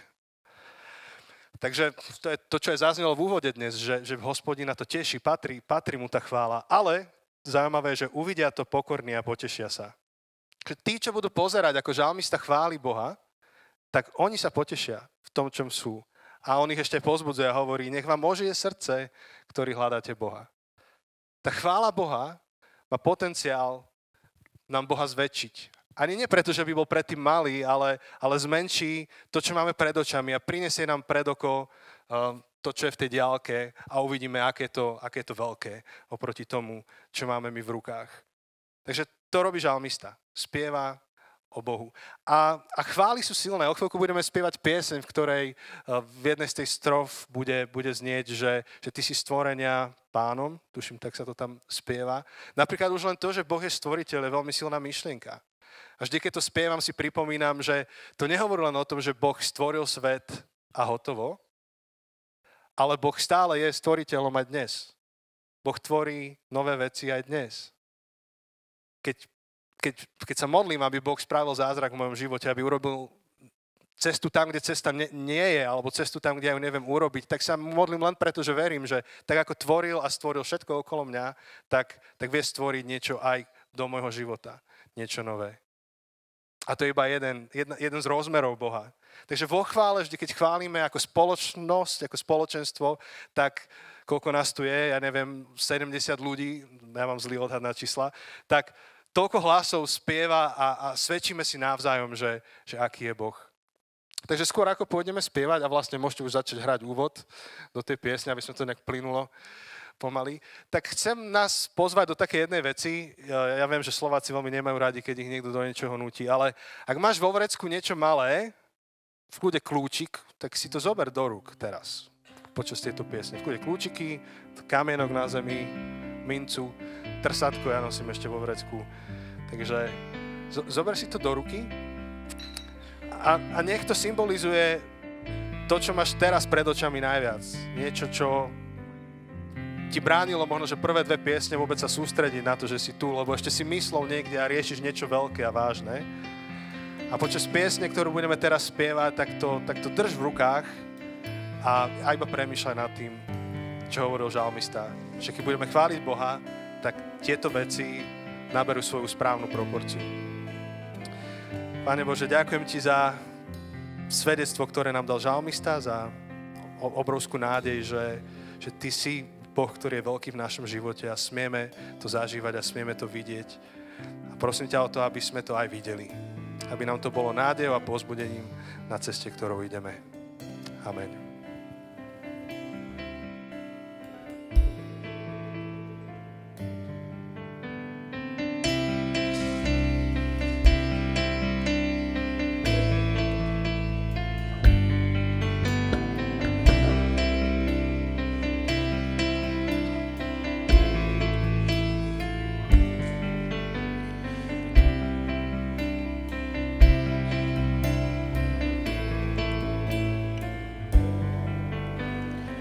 Takže to je to, čo je zaznelo v úvode dnes, že Hospodina to teší, patrí mu tá chvála. Ale zaujímavé je, že uvidia to pokorní a potešia sa. Tí, čo budú pozerať, ako žalmista chváli Boha, tak oni sa potešia v tom, čom sú. A on ich ešte povzbudzuje a hovorí, nech vám ožije srdce, ktorý hľadáte Boha. Tá chvála Boha má potenciál nám Boha zväčšiť. Ani nie preto, že by bol predtým malý, ale zmenší to, čo máme pred očami a prinesie nám pred oko to, čo je v tej diaľke a uvidíme, aké je to veľké oproti tomu, čo máme my v rukách. Takže to robí žalmista. Spieva o Bohu. A chvály sú silné. O chvíľku budeme spievať pieseň, v ktorej v jednej z tej strof bude znieť, že ty si stvorenia Pánom. Tuším, tak sa to tam spieva. Napríklad už len to, že Boh je stvoriteľ, je veľmi silná myšlienka. A vždy, keď to spievam, si pripomínam, že to nehovorí len o tom, že Boh stvoril svet a hotovo, ale Boh stále je stvoriteľom aj dnes. Boh tvorí nové veci aj dnes. Keď sa modlím, aby Boh spravil zázrak v mojom živote, aby urobil cestu tam, kde cesta nie je, alebo cestu tam, kde ja ju neviem urobiť, tak sa modlím len preto, že verím, že tak ako tvoril a stvoril všetko okolo mňa, tak vie stvoriť niečo aj do môjho života. Niečo nové. A to je iba jeden z rozmerov Boha. Takže vo chvále, vždy keď chválime ako spoločnosť, ako spoločenstvo, tak koľko nás tu je, ja neviem, 70 ľudí, ja mám zlý odhad na čísla, tak toľko hlasov spieva a svedčíme si navzájom, že aký je Boh. Takže skôr ako pôjdeme spievať a vlastne môžete už začať hrať úvod do tej piesne, aby sme to nejak plynulo pomaly, tak chcem nás pozvať do také jednej veci. Ja viem, že Slováci veľmi nemajú radi, keď ich niekto do niečoho nutí, ale ak máš vo vrecku niečo malé, v kľude kľúčik, tak si to zober do rúk teraz, počas tejto piesne. V kľude kľúčiky, kamienok na zemi, mincu, trsátko ja nosím ešte vo vrecku. Takže zober si to do ruky a nech to symbolizuje to, čo máš teraz pred očami najviac. Niečo, čo ti bránilo možno, že prvé 2 piesne vôbec sa sústrediť na to, že si tu, lebo ešte si myslel niekde a riešiš niečo veľké a vážne. A počas piesne, ktorú budeme teraz spievať, tak to drž v rukách a iba premýšľaj nad tým, čo hovoril žalmista. Že keď budeme chváliť Boha, tak tieto veci naberú svoju správnu proporciu. Pane Bože, ďakujem ti za svedectvo, ktoré nám dal žalmista, za obrovskú nádej, že ty si Boh, ktorý je veľký v našom živote a smieme to zažívať a smieme to vidieť. A prosím ťa o to, aby sme to aj videli. Aby nám to bolo nádejou a povzbudením na ceste, ktorou ideme. Amen.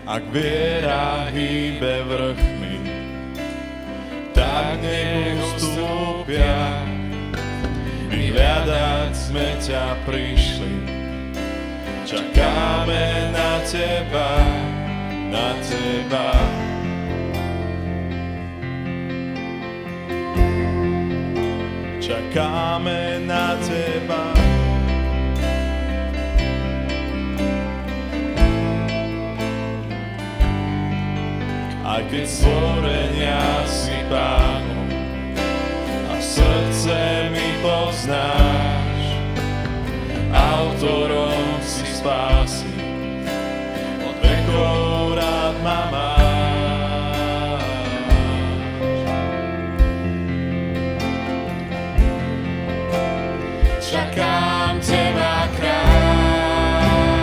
Ak viera hýbe vrchmi, tak nech ustúpia. Vyhľadať sme ťa prišli, čakáme na teba, na teba. Čakáme na teba. Aj keď stvorenia si Pánom a srdce mi poznáš, autorom si spásy, od vekov rád ma máš. Čakám teba, kráľ,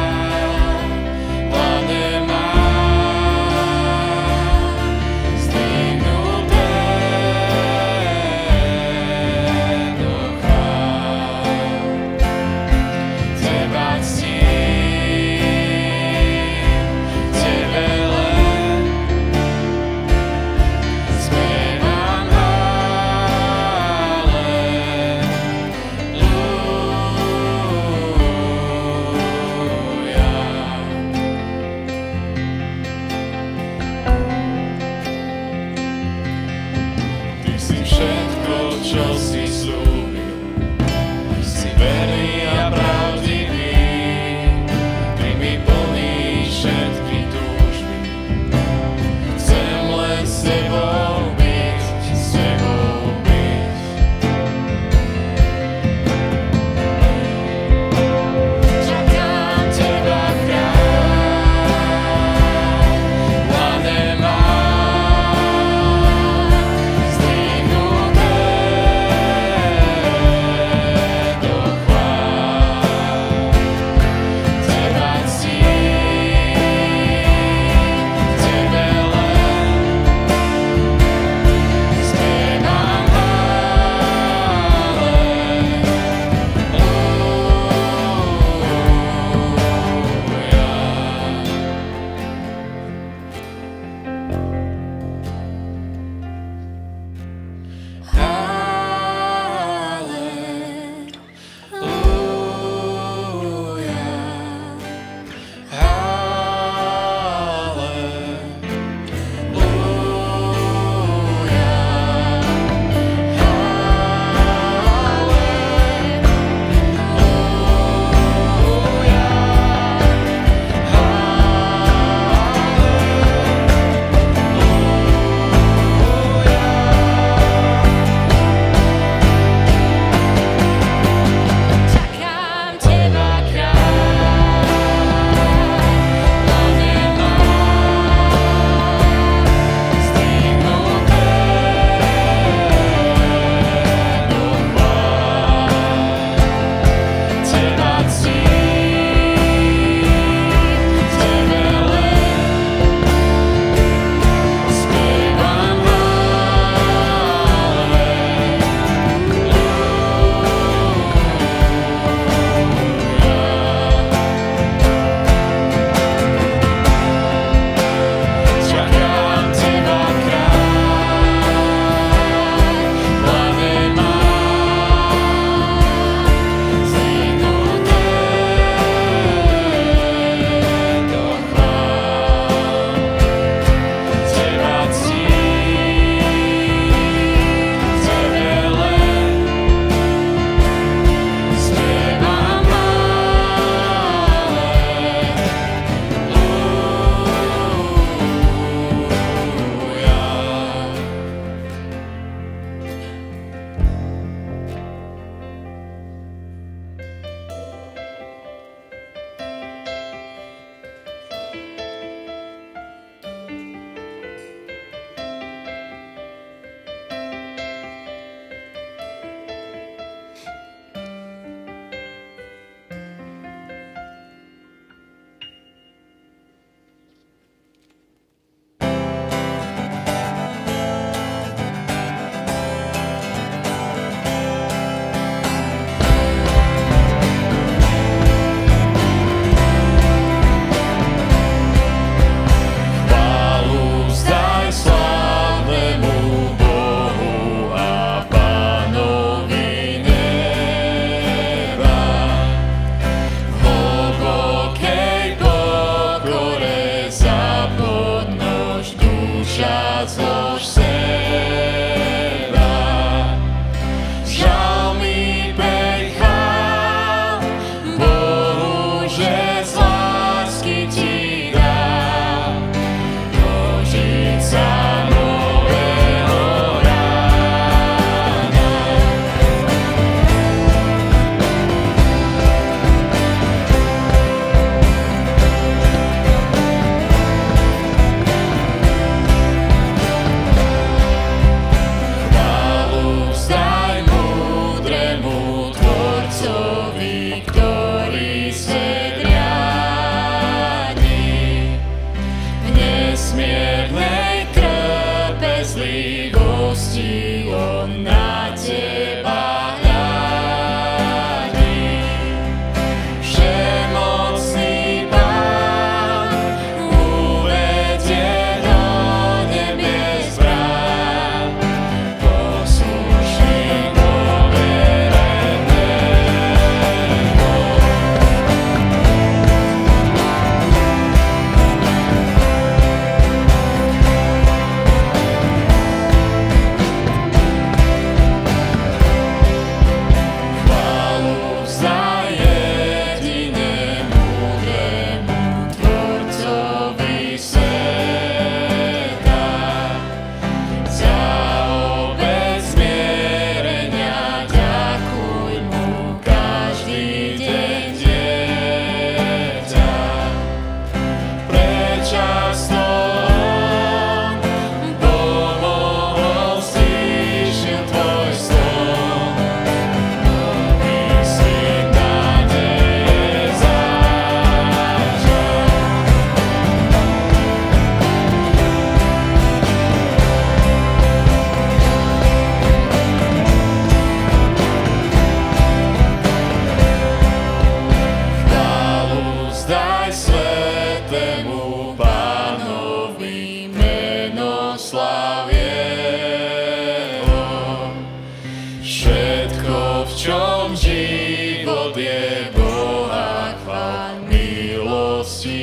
ňom život je Boha chvál milostivého.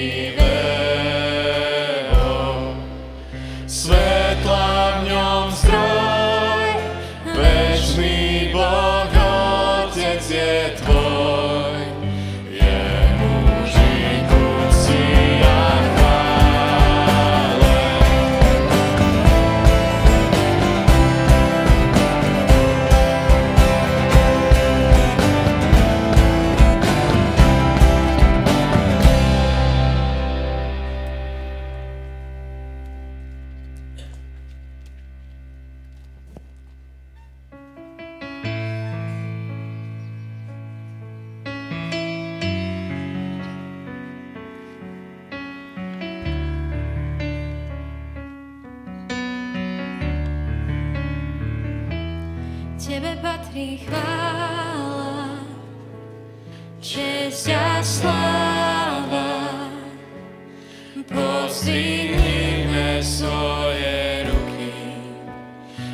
Svetla v ňom zdroj, večný Boh, Otec je tvoj. Jemu žiť úcti a chvále.
Tebe patrí chvála, česť a sláva.
Pozdvihnime svoje ruky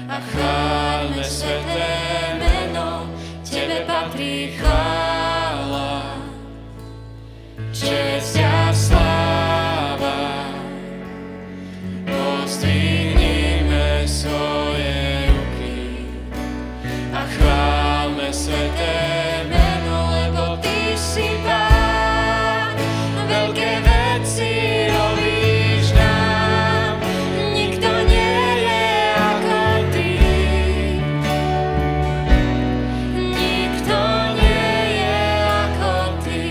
a chváľme sveté meno. Tebe patrí chvála, česť a sláva. Pozdvihnime svoje ruky a chváľme sveté meno, lebo Ty si Pán, veľké veci robíš nám, nikto nie je ako Ty. Nikto nie je ako Ty,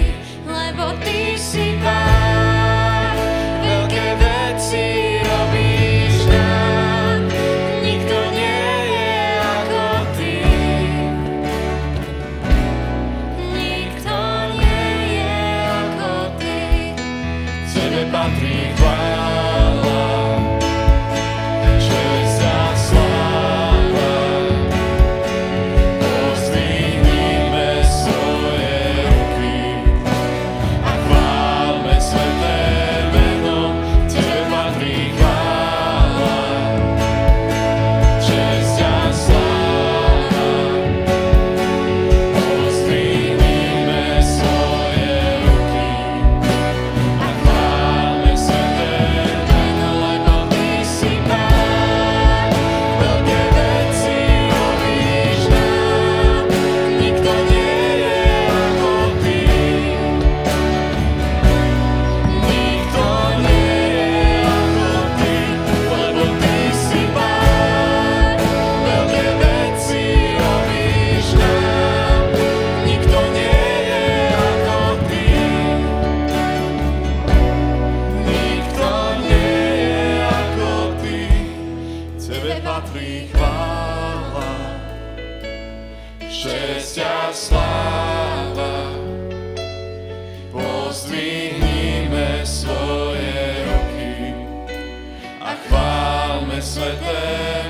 lebo Ty si Pán, veľké veci robíš nám, nikto nie je ako Ty. Nikto nie je ako Ty. Tebe patrí chvála, česť a sláva. Pozdvihnime svoje ruky a chváľme sveté meno. Tebe patrí chvála, česť a sláva. Pozdvihnime svoje ruky a chváľme sveté meno, lebo Ty si Pán, veľké veci robíš nám, nikto nie je ako Ty. Nikto nie je ako Ty, lebo Ty si Pán, veľké veci robíš nám, nikto nie je ako Ty. Nikto nie je ako Ty. Tebe patrí chvála, česť a sláva. Pozdvihnime svoje ruky a chváľme sveté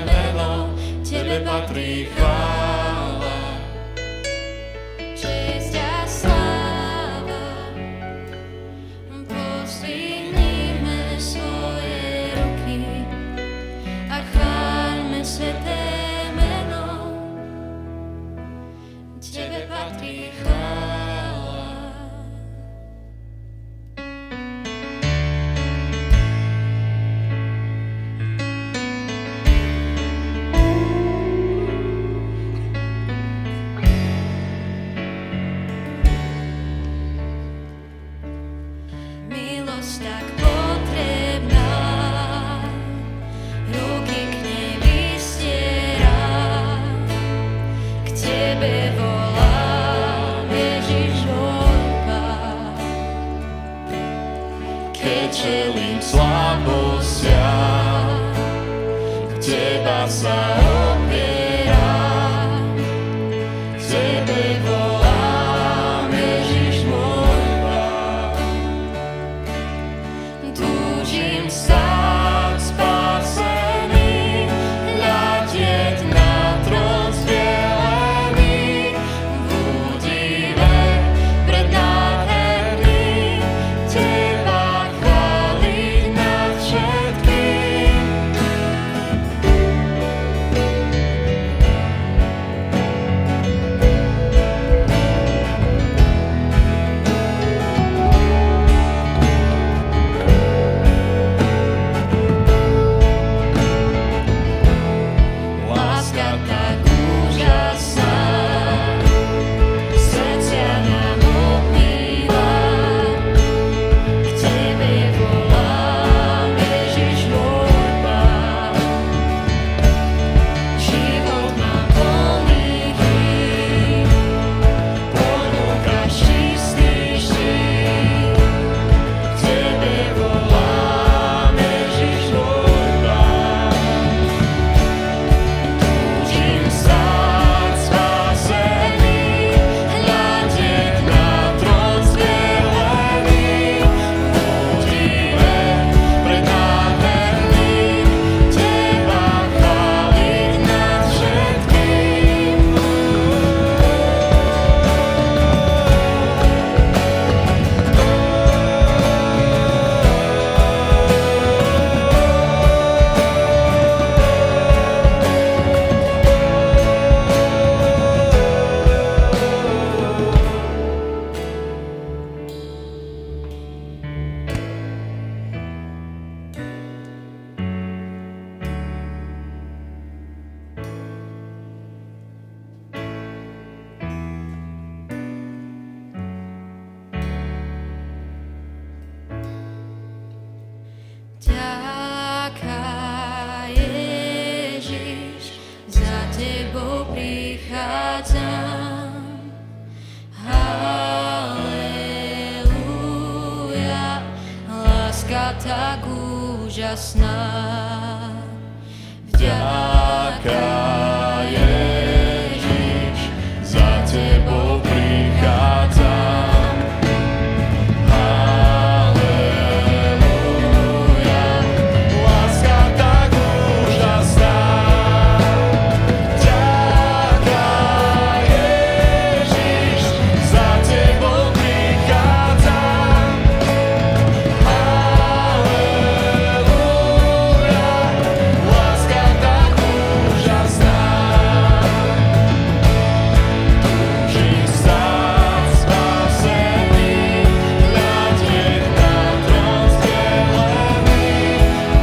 meno. Tebe patrí chvála,
Česť a sláva, pozdvihnime svoje ruky a chváľme sveté meno. Tebe patrí chvála. Milosť tak potrebná, ruky k nej vystierám, k Tebe volám, Ježiš môj Pán.
keď čelím slabostiam, k Teba sa opieram, k Tebe volám, Ježiš môj Pán. Túžim stáť spasený, hľadieť na trón zbielený, v údive pred nádherným, Teba chváliť nad všetkým.
tak úžasná. Vďaka
Ježiš, za tebou prichádzam. Halleluja, láska tak úžasná. Vďaka Ježiš, za tebou prichádzam. Halleluja, láska tak úžasná. Túžim stáť spasený, hľadieť na trón zdieľaný.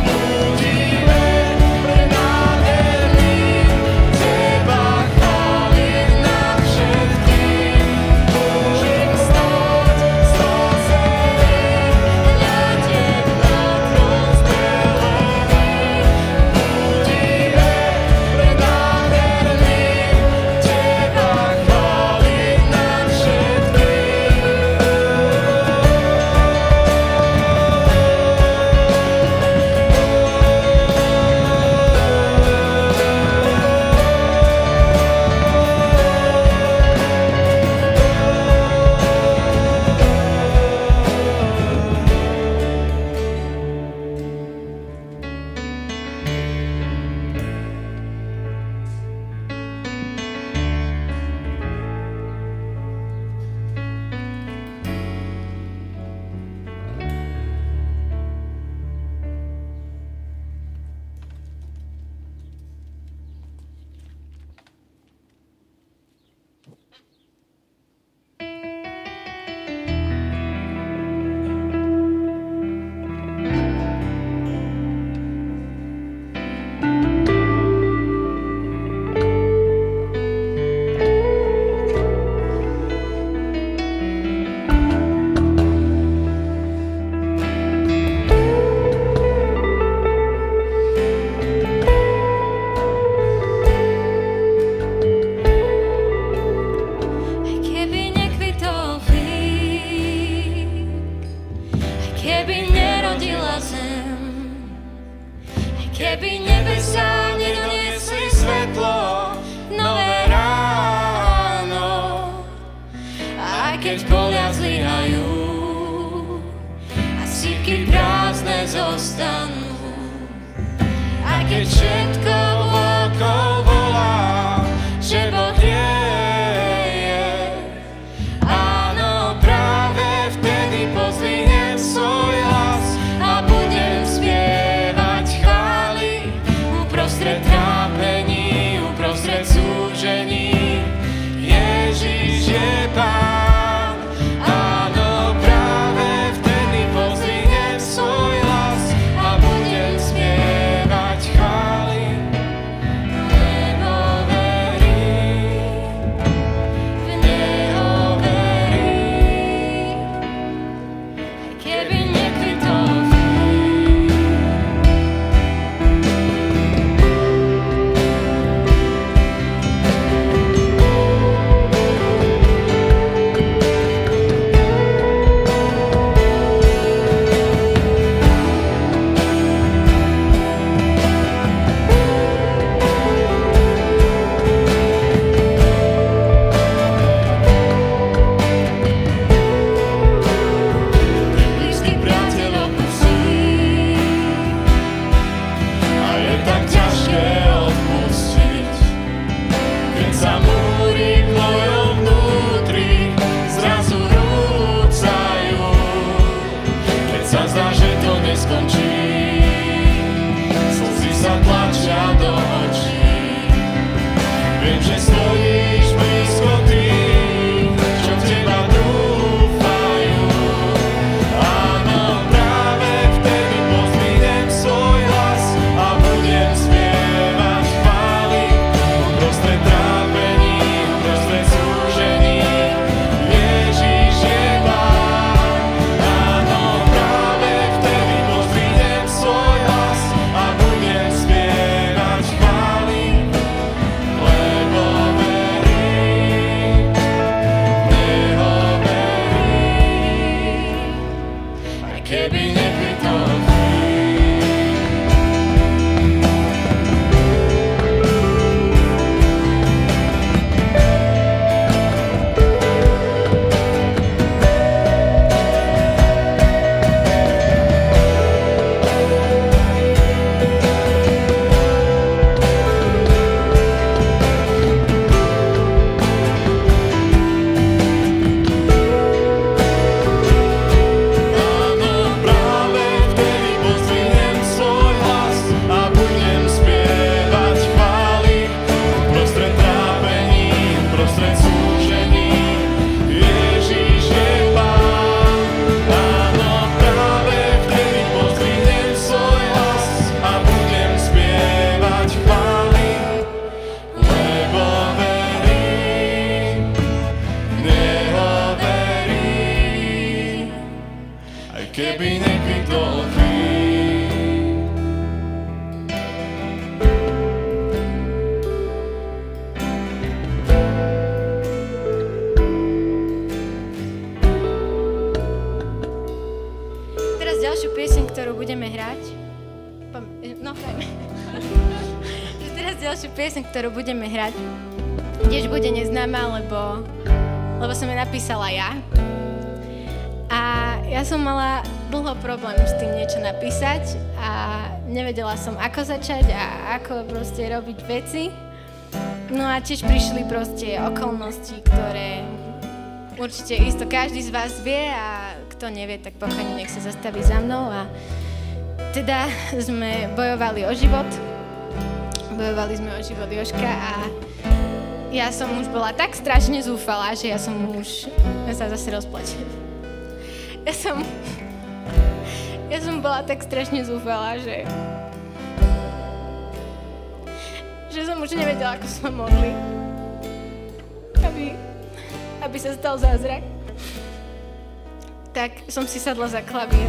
Budíme prenádherný, teba chváliť nad všetkým. Túžim stáť spasený, hľadieť na trón zdieľaný. Budíme prenádherný, teba chváliť nad
Aj keby nekvitol chlíb, aj keby nerodila zem, aj keby nebesá nedoniesli svetlo, nové ráno, aj keď polia zlyhajú a sípky prázdne zostanú, aj keď všetko okolo volá, že Boh je. Áno, práve vtedy pozdvihnem svoj hlas a budem spievať chvály uprostred trápení, uprostred súžení. Ježiš je Pán. Áno, práve vtedy pozdvihnem svoj hlas a budem spievať chvály.
keby nekvitol chvíľ.
Teraz ďalšiu pieseň, ktorú budeme hrať. No, hrajme. Teraz ďalšiu pieseň, ktorú budeme hrať, tiež bude neznáma, lebo som ju napísala ja. A ja som mala dlho problém s tým niečo napísať a nevedela som, ako začať a ako proste robiť veci. No a tiež prišli proste okolnosti, ktoré určite isto každý z vás vie a kto nevie, tak pokojne nech sa zastaví za mnou. A teda sme bojovali o život. Bojovali sme o život Jožka a ja som už bola tak strašne zúfalá, že ja sa zase rozplačem. Ja som bola tak strašne zúfalá, že som už nevedela, ako sa modliť, aby sa stal zázrak. Tak som si sadla za klavír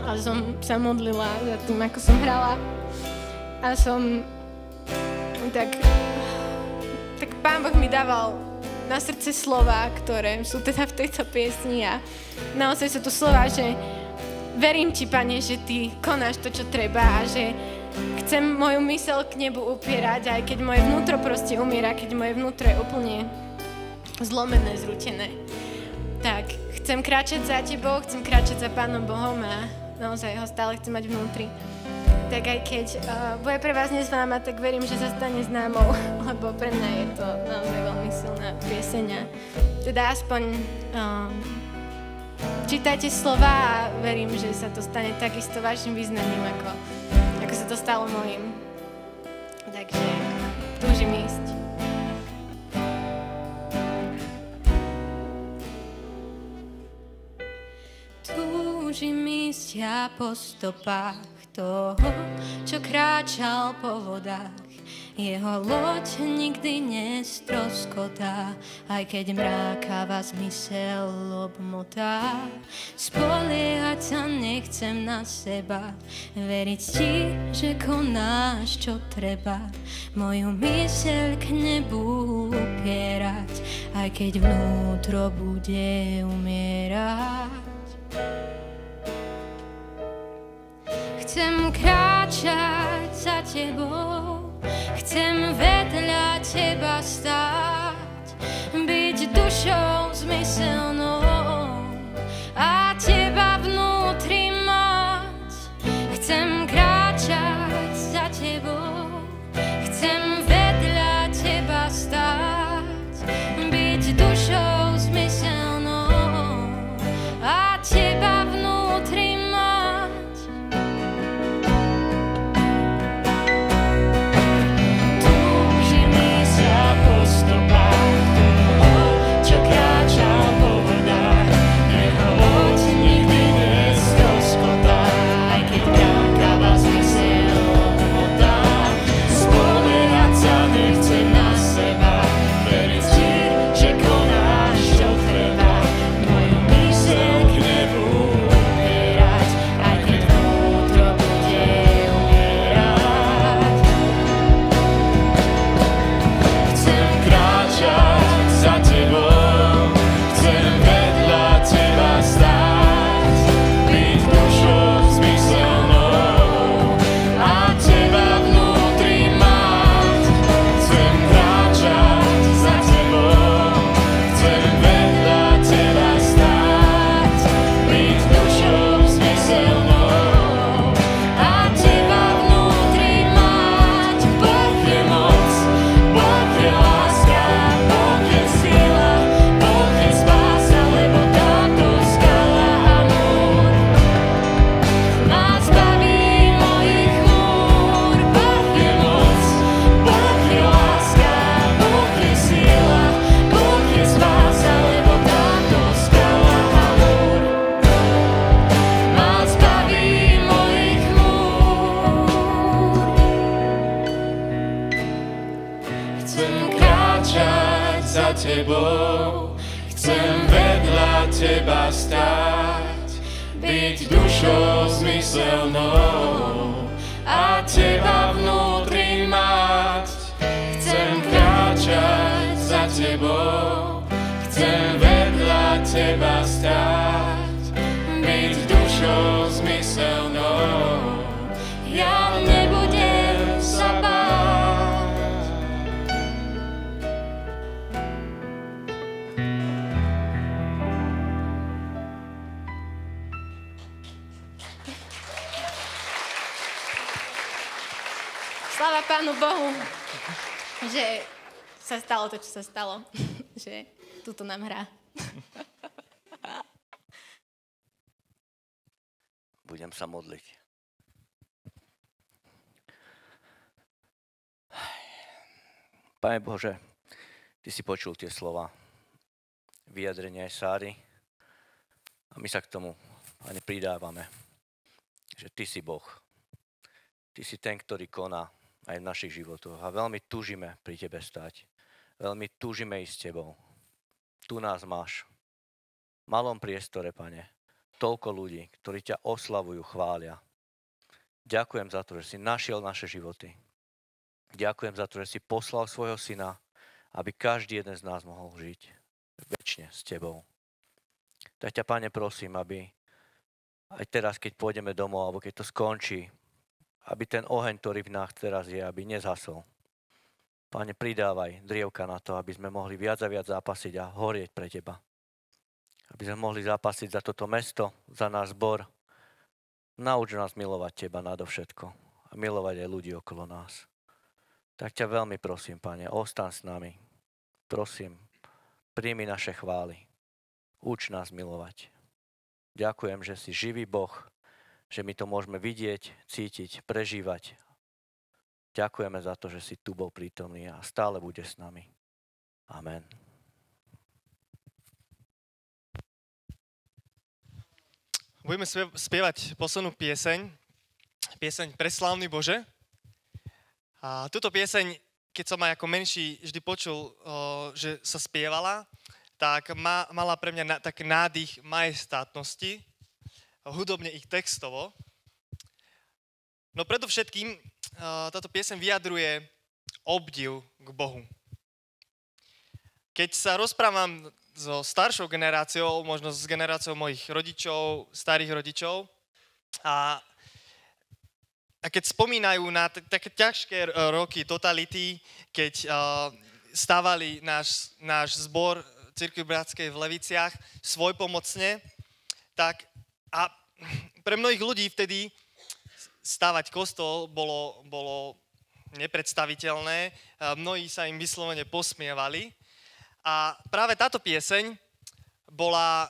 a som sa modlila za tým, ako som hrala. A som tak Pán Boh mi dával na srdce slova, ktoré sú teda v tejto piesni a naozaj sú to slova, že verím ti, Pane, že ty konáš to, čo treba a že chcem moju myseľ k nebu upierať, aj keď moje vnútro proste umiera, keď moje vnútro je úplne zlomené, zrútené. Tak chcem kráčať za tebou, chcem kráčať za Pánom Bohom a naozaj ho stále chcem mať vnútri. Tak aj keď bude pre vás neznáma, tak verím, že sa stane známou, lebo pre mňa je to naozaj veľmi silná pieseň. Teda aspoň čítajte slova a verím, že sa to stane takisto vašim význaním, ako sa to stalo mojim. Takže túžim ísť. Túžim ísť ja po stopách toho, čo kráčal po vodách. Jeho loď nikdy nestroskotá, aj keď mrákava zmysel obmotá. Spoliehať sa nechcem na seba, veriť ti, že konáš, čo treba. Moju myseľ k nebu upierať, aj keď vnútro bude umierať. Chcem kráčať za tebou, chcem vedľa teba stáť, byť dušou zmyselnou a teba vnútri mať. Chcem kráčať za tebou, chcem vedľa teba stáť, byť dušou zmyselnou a teba vnútri mať.
Chcem vedľa teba stáť, byť dušou zmyselnou a teba vnútri mať. Chcem kráčať za tebou, chcem vedľa teba stáť, byť dušou zmyselnou, ja nebudem sa báť.
Sláva Pánu Bohu, že sa stalo to, čo sa stalo. Že tuto nám hrá.
Budem sa modliť. Pane Bože, Ty si počul tie slova, vyjadrenia aj Sáry a my sa k tomu, Pane, pridávame, že Ty si Boh. Ty si ten, ktorý koná aj v našich životoch a veľmi túžime pri Tebe stať. Veľmi túžime ísť s Tebou. Tu nás máš. V malom priestore, Pane, toľko ľudí, ktorí ťa oslavujú, chvália. Ďakujem za to, že si našiel naše životy. Ďakujem za to, že si poslal svojho syna, aby každý jeden z nás mohol žiť večne s Tebou. Tak ťa, Pane, prosím, aby aj teraz, keď pôjdeme domov, alebo keď to skončí, aby ten oheň, ktorý v nás teraz je, aby nezhasol. Pane, pridávaj drievka na to, aby sme mohli viac a viac zápasiť a horieť pre Teba. Aby sme mohli zápasiť za toto mesto, za náš zbor. Nauč nás milovať Teba nadovšetko a milovať aj ľudí okolo nás. Tak ťa veľmi prosím, Pane, ostaň s nami. Prosím, príjmi naše chvály. Uč nás milovať. Ďakujem, že si živý Boh, že my to môžeme vidieť, cítiť, prežívať. Ďakujeme za to, že si tu bol prítomný a stále bude s nami. Amen.
Budeme spievať poslednú pieseň Preslávny Bože. A túto pieseň, keď som aj ako menší vždy počul, že sa spievala, tak mala pre mňa taký nádych majestátnosti, hudobne ich textovo. No predovšetkým táto pieseň vyjadruje obdiv k Bohu. Keď sa rozprávam so staršou generáciou, možno s generáciou mojich rodičov, starých rodičov, a keď spomínajú na také ťažké roky totality, keď stávali náš zbor Cirkvi bratskej v Leviciach svojpomocne, tak a pre mnohých ľudí vtedy stávať kostol bolo nepredstaviteľné. Mnohí sa im vyslovene posmievali. A práve táto pieseň bola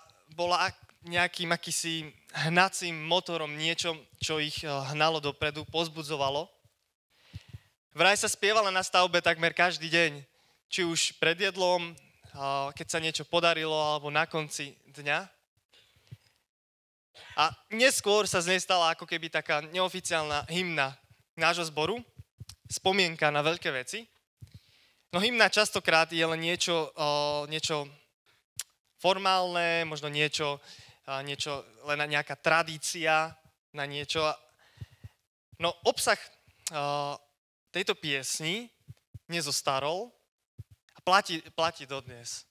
nejakým akýsi hnacím motorom, niečo, čo ich hnalo dopredu, pozbudzovalo. Vraj sa spievala na stavbe takmer každý deň, či už pred jedlom, keď sa niečo podarilo, alebo na konci dňa. A neskôr sa z nej stala ako keby taká neoficiálna hymna nášho zboru, spomienka na veľké veci. No hymna častokrát je len niečo formálne, možno niečo len nejaká tradícia na niečo. No obsah tejto piesni nezostarol a platí dodnes.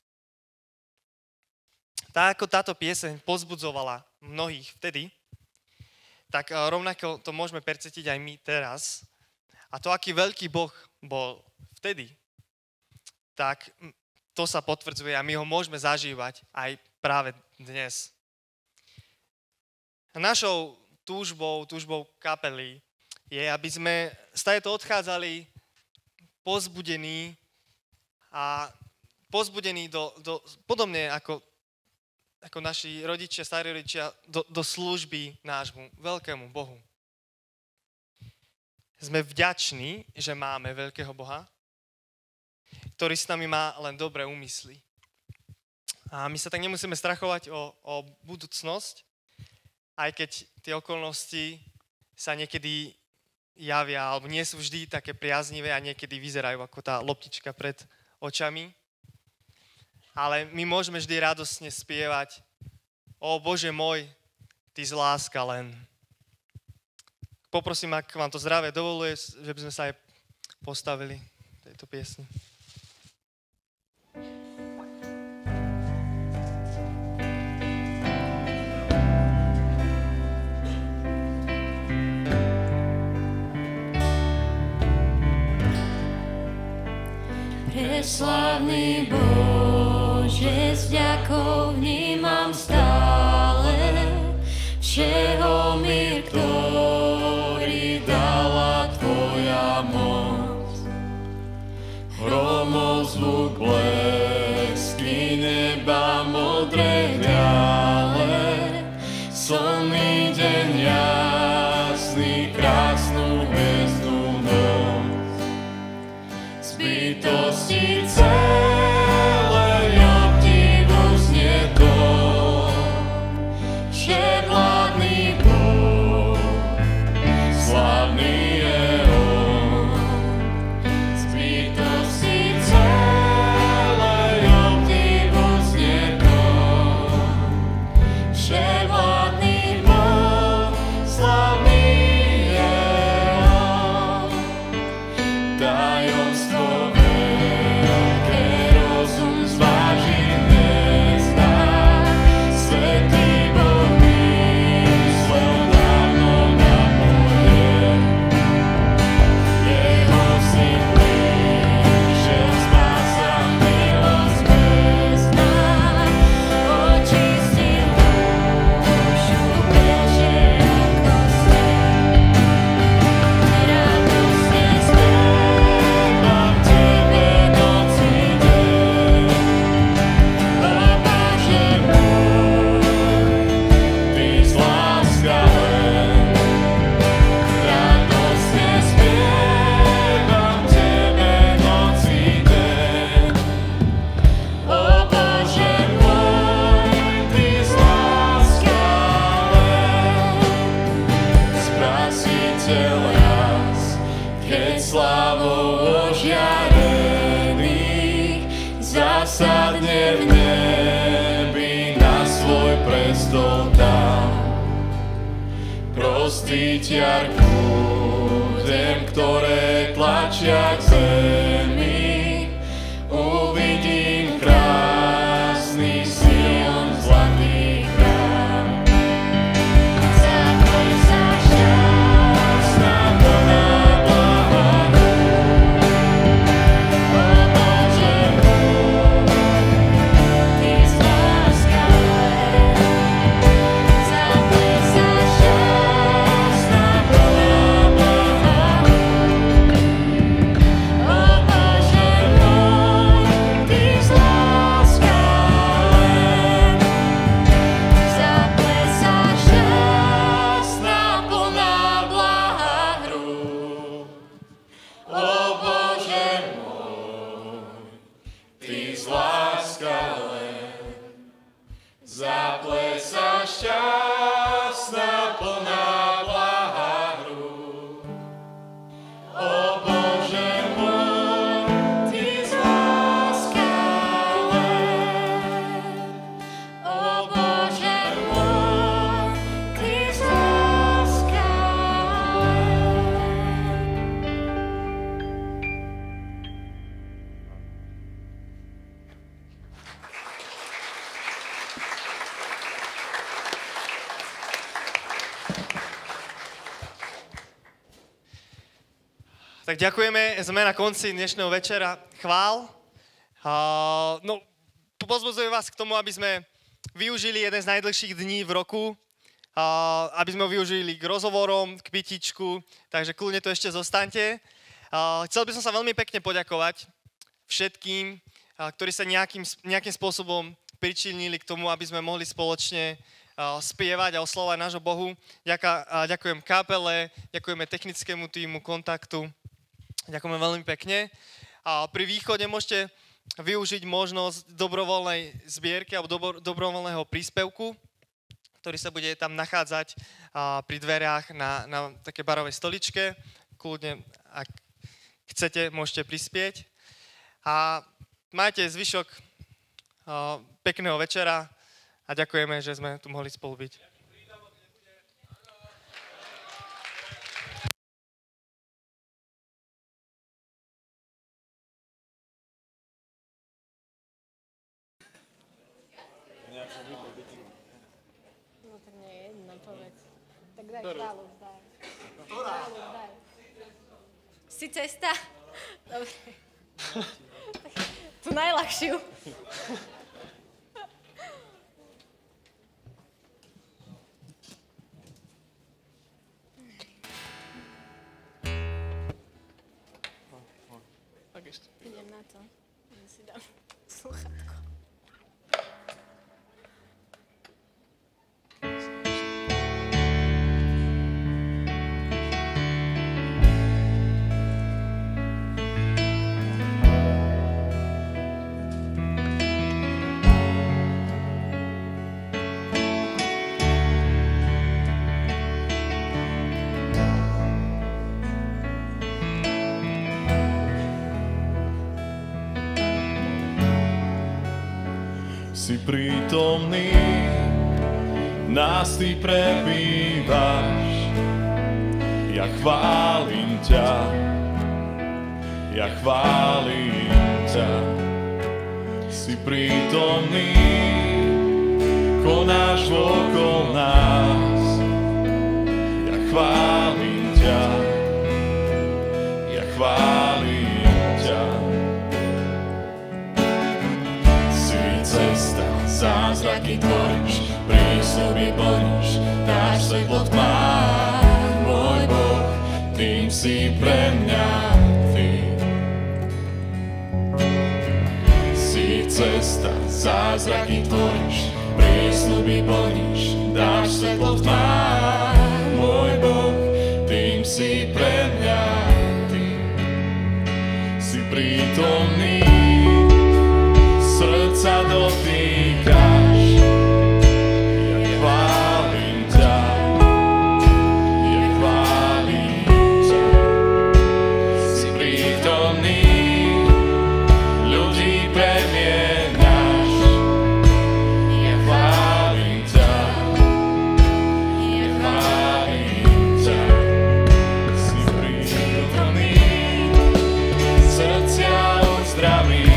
Tak ako táto pieseň pozbudzovala mnohých vtedy, tak rovnako to môžeme percítiť aj my teraz. A to, aký veľký Boh bol vtedy, tak to sa potvrdzuje a my ho môžeme zažívať aj práve dnes. Našou túžbou kapely je, aby sme z tejto odchádzali pozbudení a pozbudení podobne ako naši rodičia, starí rodičia, do služby nášmu veľkému Bohu. Sme vďační, že máme veľkého Boha, ktorý s nami má len dobré úmysly. A my sa tak nemusíme strachovať o budúcnosť, aj keď tie okolnosti sa niekedy javia, alebo nie sú vždy také priaznivé a niekedy vyzerajú ako tá loptička pred očami. Ale my môžeme vždy radosne spievať: O Bože môj, ty z láska len. Poprosím, ak vám to zdravie dovoluje, že by sme sa aj postavili tejto piesni.
Preslávny Bože, s vďakou vnímam stále všeho mír, ktorý dala Tvoja moc. Hromov zvuk, blesky neba, modré hviale, slnný deň jasný, krásnu hviezdnu noc. Bytosti celej obdivu znie to, že vládny Boh, slávny je On. Z bytosti celej obdivu znie to, že vládny Boh, slávny je On. Tajomstvo veľké rozum zvážiť nezná. Svätý Boh myslel dávno na moje. Jeho syn prišiel, spása milosť bezná. Očistil dušu, beže ako sneh. Radosne spievam Tebe noci deň. O Bože môj, Ty z láska len. Radosne spievam Tebe noci deň. O Bože môj, Ty z láska len. Spasiteľ raz, keď slávou ožiarený zasadne v nebi, na svoj prestol dám. Prostiť jarku dem, ktoré tlačia k zemi, uvidím krásny Sion, zlatý chrám. Zaplesá šťastná, plná blahotu. O Bože môj, Ty z láska len. Zaplesá šťastná, plná blahotu. O Bože môj, Ty z láska len. Zaplesá šťastná, plná blaha hrúd. O Bože môj, Ty z láska len. Zaplesá šťastná, plná blaha hrúd. O Bože môj, Ty z láska len. O Bože môj, Ty z láska len.
Tak ďakujeme, sme na konci dnešného večera chvál. Pozbudzujem vás k tomu, aby sme využili jeden z najdlhších dní v roku, aby sme ho využili k rozhovorom, k pitičku, takže kľudne tu ešte zostaňte. Chcel by som sa veľmi pekne poďakovať všetkým, ktorí sa nejakým spôsobom pričinili k tomu, aby sme mohli spoločne spievať a oslavovať nášho Bohu. Ďakujem kapele, ďakujeme technickému týmu Kontaktu. Ďakujeme veľmi pekne. Pri východe môžete využiť možnosť dobrovoľnej zbierky alebo dobrovoľného príspevku, ktorý sa bude tam nachádzať pri dverách na také barovej stoličke. Kľudne, ak chcete, môžete prispieť. A majte zvyšok pekného večera a ďakujeme, že sme tu mohli spolu byť.
No tak nie je jedna, povedz. Tak daj kráľov, daj. Kráľov, daj. Si cesta? Dobre. Tu najľahšiu. Idem na to. Ja si dám sluchátko.
Si prítomný, nás ty prebývaš. Ja chválim ťa, ja chválim ťa. Si prítomný, konáš okolo nás. Ja chválim ťa, ja chválim ťa. Cesta, zázraky tvoríš, prísľuby plníš, dáš svetlo v tmách, môj Boh, tým si pre mňa ty. Si cesta, zázraky tvoríš, prísľuby plníš, dáš svetlo v tmách, môj Boh, tým si pre mňa ty. Si prítomný, srdca dotýkaš, ja chválim ťa, ja chválim ťa. Si prítomný, ľudí premieňaš, ja chválim ťa, ja chválim ťa. Si prítomný, srdcia uzdravíš.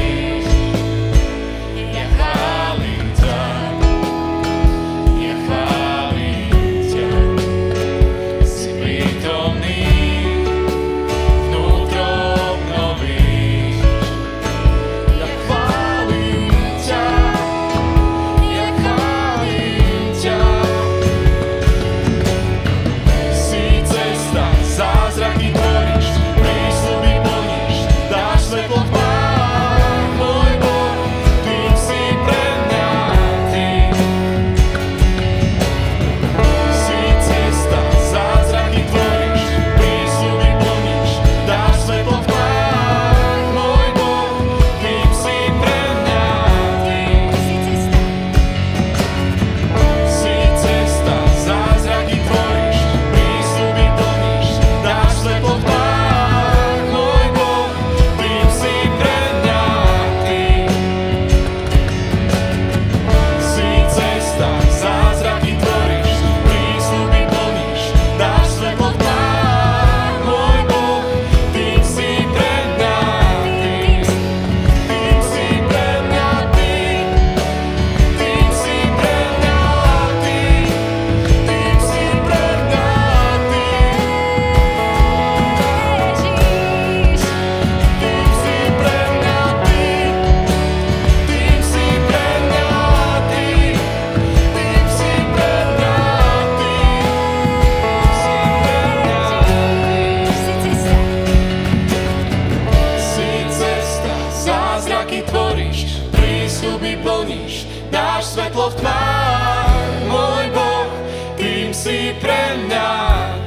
Svetlo v tmách, môj Boh, tým si pre mňa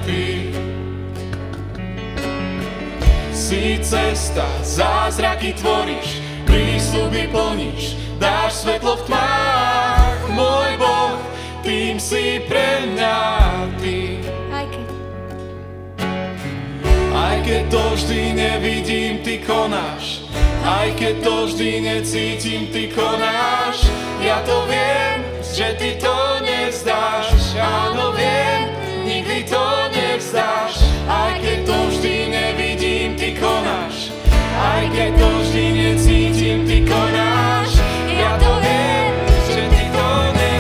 ty. Si cesta, zázraky tvoríš, prísľuby plníš, dáš svetlo v tmách, môj Boh, tým si pre mňa ty. Aj keď to vždy nevidím, ty konáš, aj keď to vždy necítim, ty konáš. Ja to viem, že ty to nevzdáš. Áno, viem, nikdy to nevzdáš. Aj keď to vždy nevidím, ty konáš. Aj keď to vždy necítim, ty konáš. Ja to viem, že ty to nevzdáš.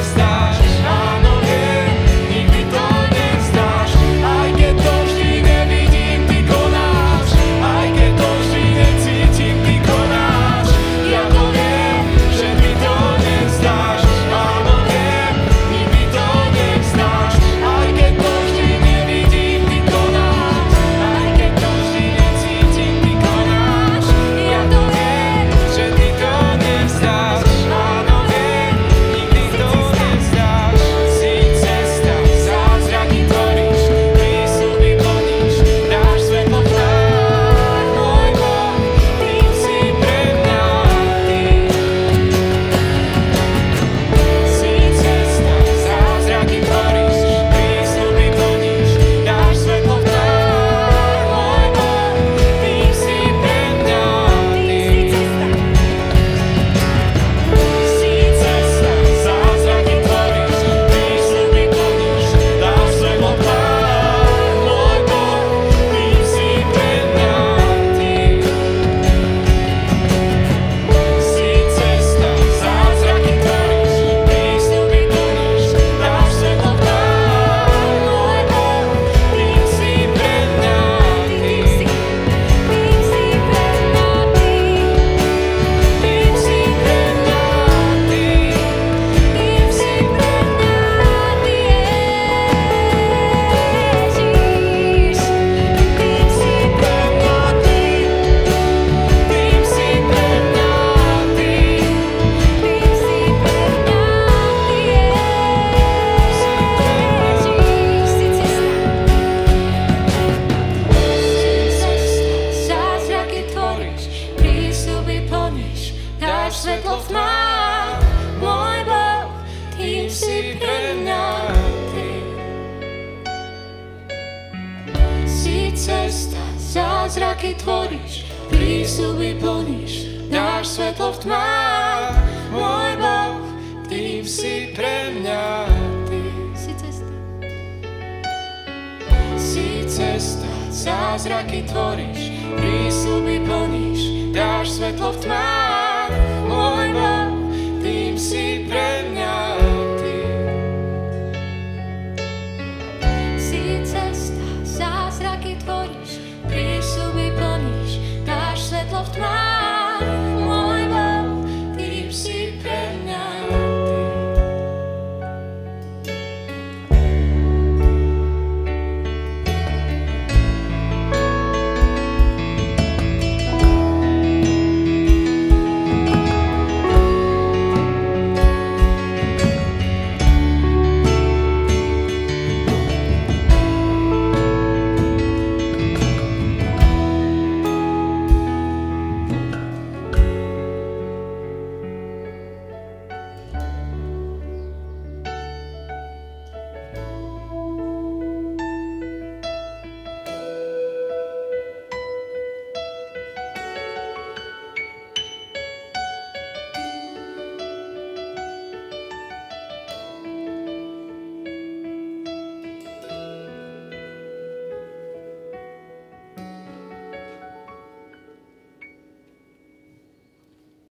zázraky tvoríš, prísľuby plníš, dáš svetlo v tmách. Môj Boh, tým si pre mňa ty. Si cesta, zázraky tvoríš, prísľuby plníš, dáš svetlo v tmách. Môj Boh, tým si